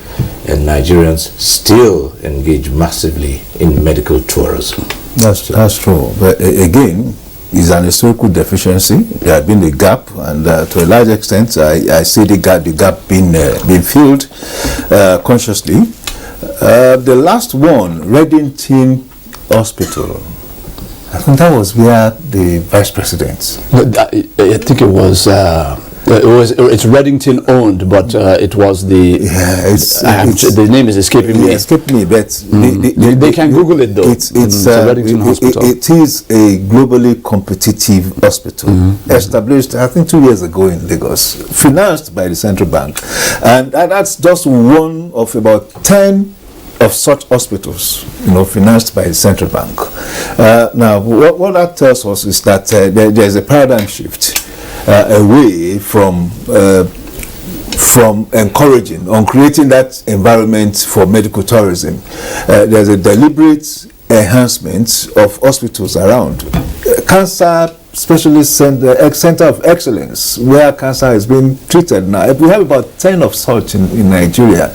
and Nigerians still engage massively in medical tourism. That's true. But again, it's an historical deficiency. There had been a gap, and to a large extent, I see the gap being filled consciously. The last one, Redesign Hospital, I think that was where the vice president. I think it was. It's Reddington owned, but it was the. The name is escaping me. Escaped me, but they can Google it though. It's a Reddington Hospital. It is a globally competitive hospital established, I think, 2 years ago in Lagos, financed by the central bank, and that's just one of about 10 of such hospitals, financed by the central bank. Now, what that tells us is that there's a paradigm shift away from encouraging, on creating that environment for medical tourism. There's a deliberate enhancement of hospitals around. Cancer specialist center of excellence, where cancer is being treated now. We have about 10 of such in Nigeria.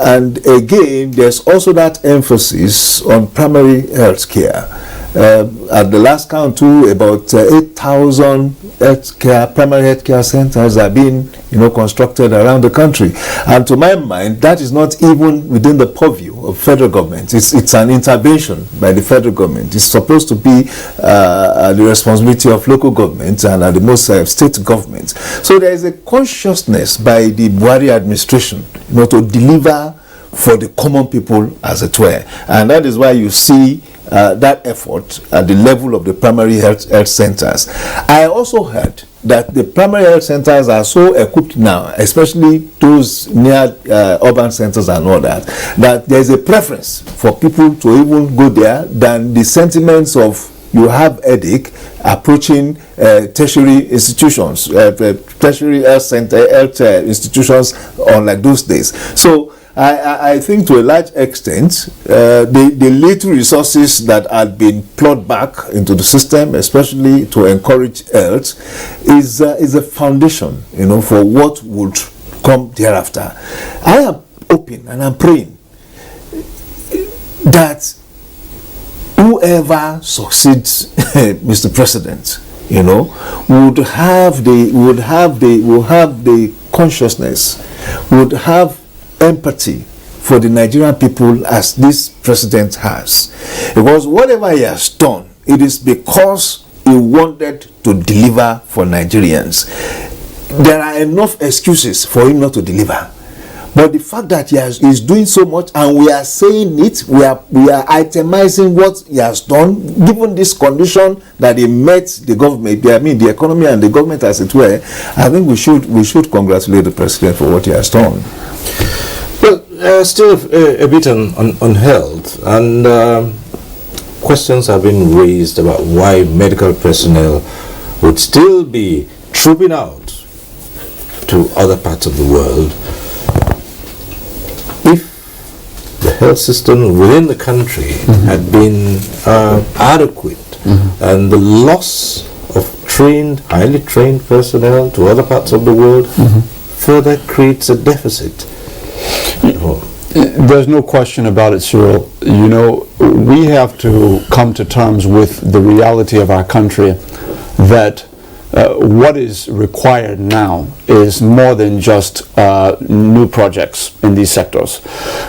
And again, there's also that emphasis on primary health care. At the last count, too, about 8,000 primary health care centers are being, constructed around the country. And to my mind, that is not even within the purview of federal government. It's an intervention by the federal government. It's supposed to be the responsibility of local governments and at the most state governments. So there is a consciousness by the Buhari administration, to deliver for the common people, as it were. And that is why you see that effort at the level of the primary health centers. I also heard that the primary health centers are so equipped now, especially those near urban centers and all that there's a preference for people to even go there than the sentiments of you have headache approaching tertiary institutions, tertiary health institutions unlike those days. So I think to a large extent, the little resources that had been plowed back into the system, especially to encourage health, is a foundation, for what would come thereafter. I am hoping and I'm praying that whoever succeeds Mr. President, would have the consciousness, would have empathy for the Nigerian people as this president has. Because whatever he has done, it is because he wanted to deliver for Nigerians. There are enough excuses for him not to deliver. But the fact that he is doing so much, and we are saying it, we are itemizing what he has done, given this condition that he met the government, the economy and the government as it were, I think we should congratulate the president for what he has done. Well, still a bit on health, and questions have been raised about why medical personnel would still be trooping out to other parts of the world if the health system within the country had been adequate, and the loss of highly trained personnel to other parts of the world further creates a deficit. There's no question about it, Cyril. We have to come to terms with the reality of our country that what is required now is more than just new projects in these sectors.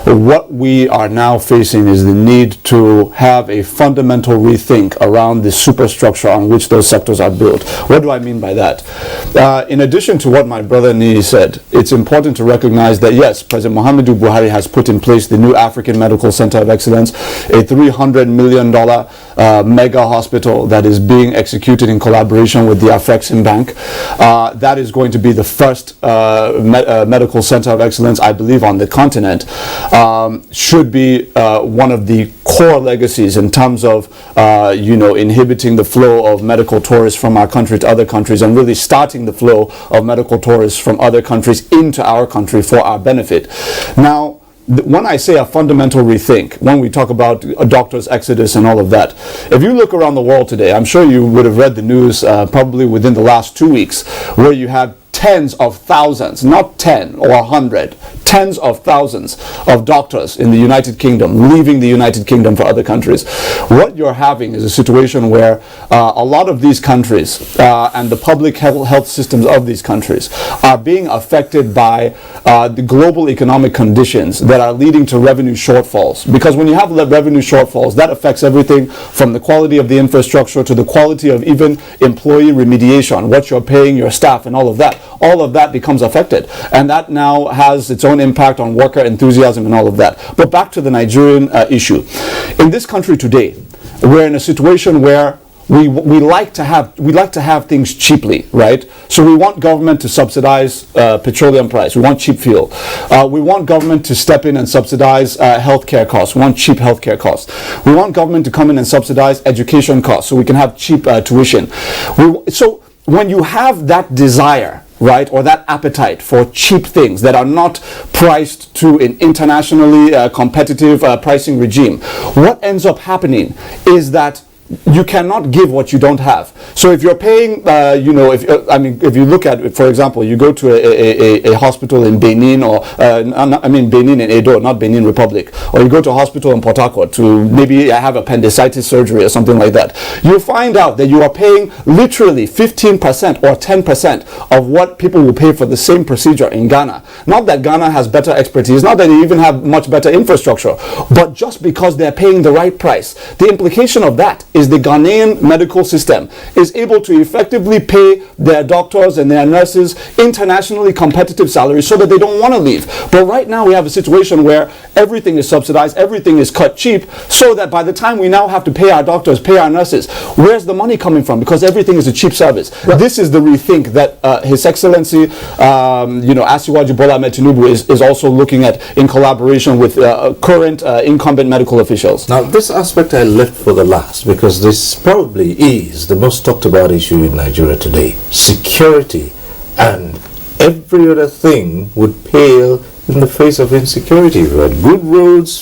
What we are now facing is the need to have a fundamental rethink around the superstructure on which those sectors are built. What do I mean by that? In addition to what my brother Nii said, it's important to recognize that yes, President Muhammadu Buhari has put in place the new African Medical Center of Excellence, a $300 million mega hospital that is being executed in collaboration with the Afrexim Bank. That is going to be the first medical center of excellence, I believe, on the continent. Should be one of the core legacies in terms of, inhibiting the flow of medical tourists from our country to other countries and really starting the flow of medical tourists from other countries into our country for our benefit. Now, when I say a fundamental rethink, when we talk about a doctor's exodus and all of that, if you look around the world today, I'm sure you would have read the news probably within the last 2 weeks, where you have tens of thousands, not 10 or 100, tens of thousands of doctors in the United Kingdom leaving the United Kingdom for other countries. What you're having is a situation where a lot of these countries and the public health systems of these countries are being affected by the global economic conditions that are leading to revenue shortfalls. Because when you have revenue shortfalls, that affects everything from the quality of the infrastructure to the quality of even employee remediation, what you're paying your staff and all of that. All of that becomes affected, and that now has its own impact on worker enthusiasm and all of that. But back to the Nigerian issue. In this country today, we're in a situation where we like to have things cheaply, right? So we want government to subsidize petroleum price. We want cheap fuel. We want government to step in and subsidize healthcare costs. We want cheap healthcare costs. We want government to come in and subsidize education costs so we can have cheap tuition. So when you have that desire, right, or that appetite for cheap things that are not priced to an internationally competitive pricing regime, what ends up happening is that you cannot give what you don't have. So if you're paying, if you look at, for example, you go to a hospital in Benin, or Benin and Edo, not Benin Republic, or you go to a hospital in Port Harcourt to maybe have appendicitis surgery or something like that, you find out that you are paying literally 15% or 10% of what people will pay for the same procedure in Ghana. Not that Ghana has better expertise, not that they even have much better infrastructure, but just because they're paying the right price. The implication of that is the Ghanaian medical system is able to effectively pay their doctors and their nurses internationally competitive salaries so that they don't want to leave. But right now we have a situation where everything is subsidized, everything is cut cheap, so that by the time we now have to pay our doctors, pay our nurses, where's the money coming from? Because everything is a cheap service. This is the rethink that His Excellency Asiwaju Bola Ahmed Tinubu is also looking at in collaboration with current incumbent medical officials. Now, this aspect I left for the last, because this probably is the most talked about issue in Nigeria today. Security, and every other thing would pale in the face of insecurity. You have good roads,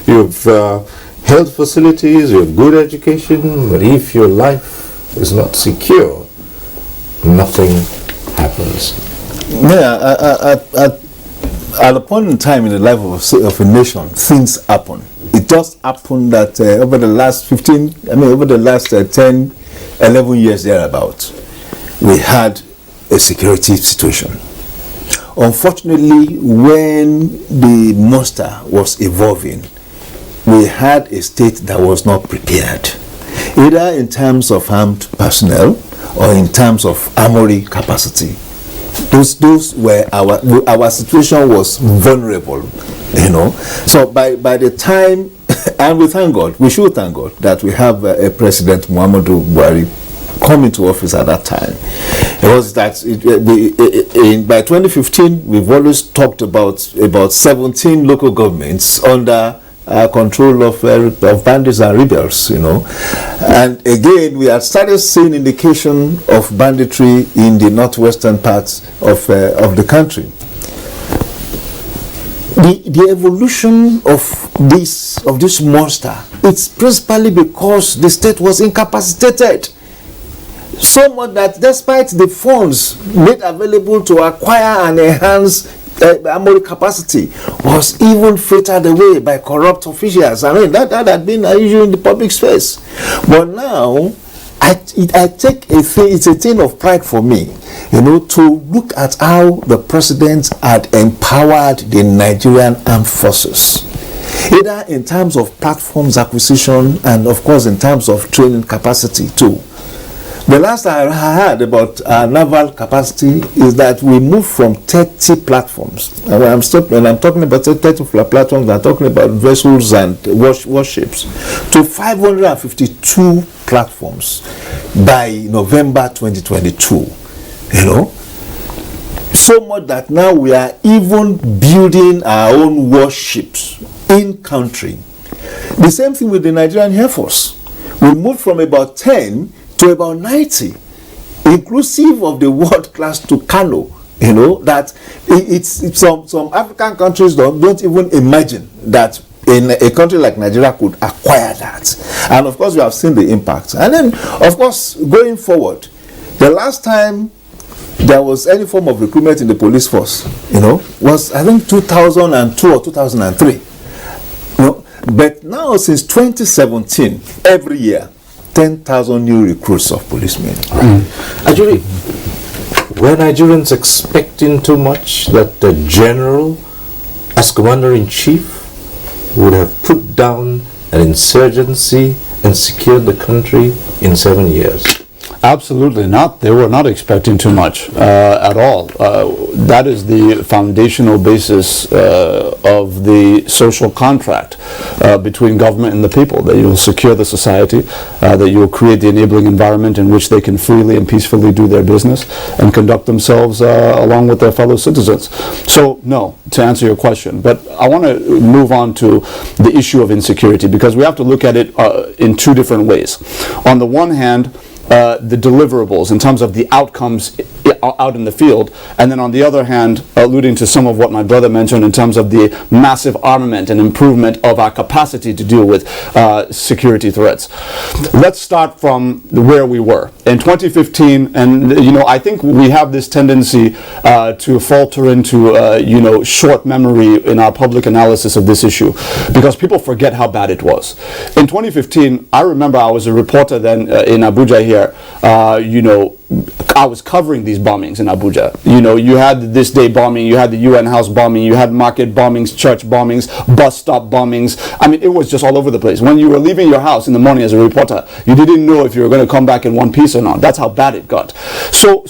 you have health facilities, you have good education, but if your life is not secure, nothing happens. Yeah, at a point in time in the life of a nation, things happen. It just happened that over the last 10, 11 years thereabout, we had a security situation. Unfortunately, when the monster was evolving, we had a state that was not prepared, either in terms of armed personnel or in terms of armory capacity. Those were our situation was vulnerable, So by the time, and we thank God, we should thank God that we have a President Muhammadu Buhari coming to office at that time. It was that by 2015 we've always talked about 17 local governments under control of bandits and rebels, and again we had started seeing indication of banditry in the northwestern parts of the country. The evolution of this monster, it's principally because the state was incapacitated. So much that despite the funds made available to acquire and enhance armory capacity, was even frittered away by corrupt officials. I mean, that had been an issue in the public space. But now, it's a thing of pride for me, to look at how the president had empowered the Nigerian armed forces, either in terms of platforms acquisition and of course in terms of training capacity too. The last I heard about our naval capacity is that we moved from 30 platforms. And when I'm talking about 30 platforms, I'm talking about vessels and warships, to 552 platforms by November 2022. So much that now we are even building our own warships in country. The same thing with the Nigerian Air Force. We moved from about 10 to about 90, inclusive of the world class Tucano. That it's some African countries don't even imagine that in a country like Nigeria could acquire that. And of course we have seen the impact. And then of course going forward, the last time there was any form of recruitment in the police force, was I think 2002 or 2003. But now since 2017, every year 10,000 new recruits of policemen. Actually, were Nigerians expecting too much that the general, as commander-in-chief, would have put down an insurgency and secured the country in 7 years? Absolutely not. They were not expecting too much at all. That is the foundational basis of the social contract between government and the people, that you will secure the society, that you will create the enabling environment in which they can freely and peacefully do their business and conduct themselves along with their fellow citizens. So, no, to answer your question. But I want to move on to the issue of insecurity, because we have to look at it in two different ways. On the one hand, the deliverables in terms of the outcomes out in the field, and then on the other hand, alluding to some of what my brother mentioned in terms of the massive armament and improvement of our capacity to deal with security threats. Let's start from where we were in 2015, and I think we have this tendency to falter into short memory in our public analysis of this issue, because people forget how bad it was. In 2015, I remember I was a reporter then in Abuja here. I was covering these bombings in Abuja. You had this day bombing, you had the UN house bombing, you had market bombings, church bombings, bus stop bombings. I mean, it was just all over the place. When you were leaving your house in the morning as a reporter, you didn't know if you were going to come back in one piece or not. That's how bad it got. So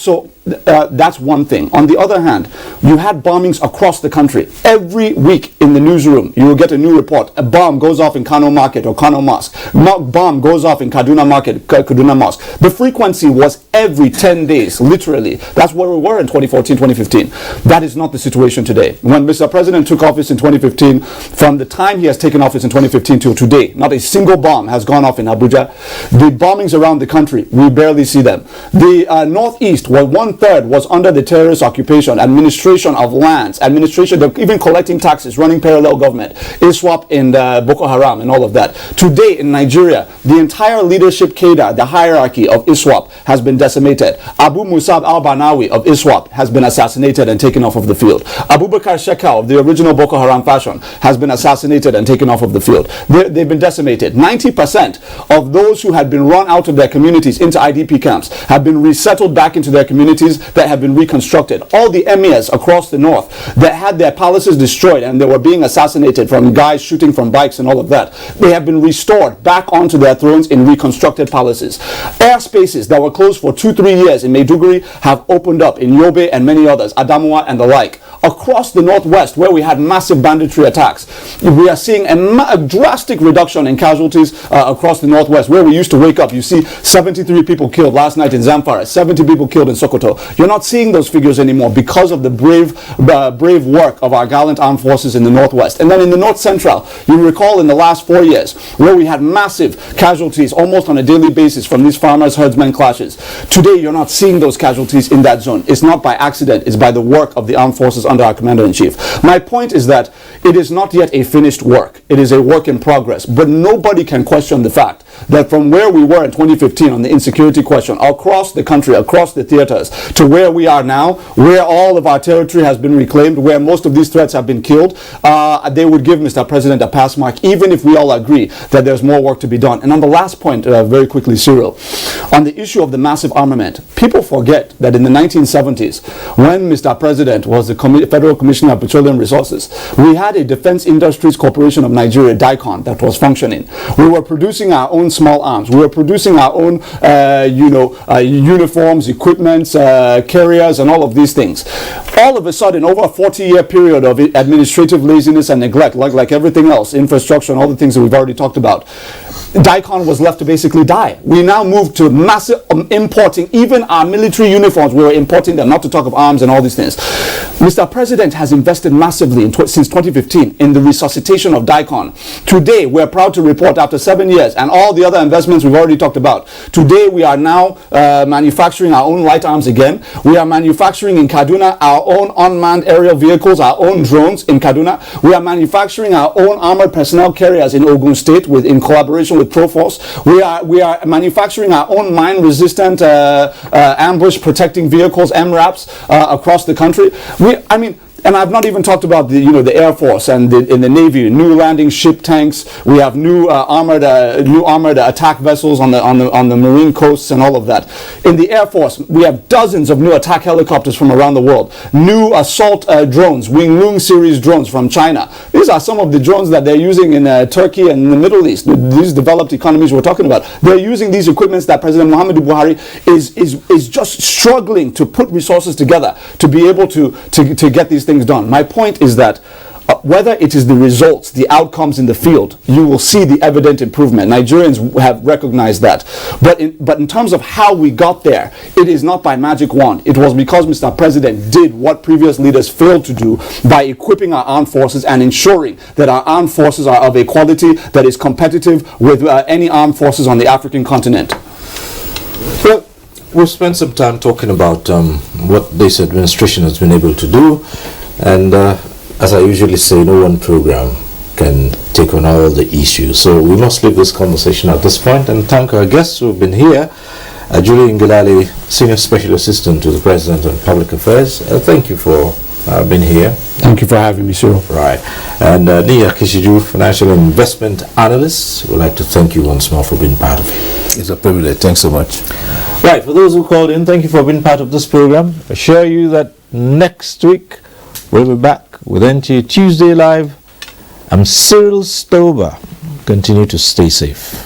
that's one thing. On the other hand, you had bombings across the country. Every week in the newsroom, you will get a new report. A bomb goes off in Kano Market or Kano Mosque. Bomb goes off in Kaduna Market, Kaduna Mosque. The frequency was every 10 days, literally. That's where we were in 2014, 2015. That is not the situation today. When Mr. President took office in 2015, from the time he has taken office in 2015 till today, not a single bomb has gone off in Abuja. The bombings around the country, we barely see them. The Northeast, where 1/3 was under the terrorist occupation, administration of lands, they're even collecting taxes, running parallel government, ISWAP and Boko Haram and all of that. Today in Nigeria, the entire leadership cadre, the hierarchy of ISWAP has been decimated. Abu Musab al-Banawi of ISWAP has been assassinated and taken off of the field. Abubakar Shekau of the original Boko Haram faction has been assassinated and taken off of the field. They've been decimated. 90% of those who had been run out of their communities into IDP camps have been resettled back into their communities that have been reconstructed. All the emirs across the north that had their palaces destroyed and they were being assassinated from guys shooting from bikes and all of that, they have been restored back onto their thrones in reconstructed palaces. Airspaces that were closed for 2-3 years in Maiduguri have opened up in Yobe and many others, Adamawa and the like. Across the northwest, where we had massive banditry attacks, we are seeing a drastic reduction in casualties across the northwest, where we used to wake up, you see 73 people killed last night in Zamfara, 70 people killed in Sokoto. You're not seeing those figures anymore because of the brave work of our gallant armed forces in the northwest. And then in the north central, you recall in the last 4 years, where we had massive casualties almost on a daily basis from these farmers herdsmen clashes. Today, you're not seeing those casualties in that zone. It's not by accident, it's by the work of the armed forces under our commander-in-chief. My point is that it is not yet a finished work. It is a work in progress. But nobody can question the fact that from where we were in 2015 on the insecurity question, across the country, across the theaters, to where we are now, where all of our territory has been reclaimed, where most of these threats have been killed, they would give Mr. President a pass mark, even if we all agree that there's more work to be done. And on the last point, very quickly, Cyril, on the issue of the massive armament, people forget that in the 1970s, when Mr. President was the Federal Commissioner of Petroleum Resources, we had a Defense Industries Corporation of Nigeria, DICON, that was functioning. We were producing our own small arms. We were producing our own, uniforms, equipments, carriers, and all of these things. All of a sudden, over a 40-year period of administrative laziness and neglect, like everything else, infrastructure and all the things that we've already talked about, DICON was left to basically die. We now moved to massive importing, even our military uniforms, we were importing them, not to talk of arms and all these things. Mr. President has invested massively since 2015 in the resuscitation of DICON. Today, we're proud to report after 7 years and all the other investments we've already talked about. Today, we are now manufacturing our own light arms again. We are manufacturing in Kaduna our own unmanned aerial vehicles, our own drones in Kaduna. We are manufacturing our own armored personnel carriers in Ogun State in collaboration with Proforce. We are manufacturing our own mine-resistant ambush protecting vehicles, MRAPs, across the country. And I've not even talked about the Air Force and in the Navy, new landing ship tanks. We have new armored attack vessels on the marine coasts and all of that. In the Air Force, we have dozens of new attack helicopters from around the world. New assault drones, Wing series drones from China. These are some of the drones that they're using in Turkey and in the Middle East. These developed economies we're talking about. They're using these equipments that President Muhammadu Buhari is just struggling to put resources together to be able to get these things done. My point is that whether it is the results, the outcomes in the field, you will see the evident improvement. Nigerians have recognized that. But in terms of how we got there, it is not by magic wand. It was because Mr. President did what previous leaders failed to do by equipping our armed forces and ensuring that our armed forces are of a quality that is competitive with any armed forces on the African continent. Well, we've spent some time talking about what this administration has been able to do. And as I usually say, no one program can take on all the issues. So we must leave this conversation at this point and thank our guests who have been here. Julie Ngelale, Senior Special Assistant to the President on Public Affairs. Thank you for being here. Thank you for having me, Cyril. Right. And Nia Kishiju, Financial Investment Analyst, would like to thank you once more for being part of it. It's a privilege. Thanks so much. Right. For those who called in, thank you for being part of this program. I assure you that next week we'll be back with NTA Tuesday Live. I'm Cyril Stover. Continue to stay safe.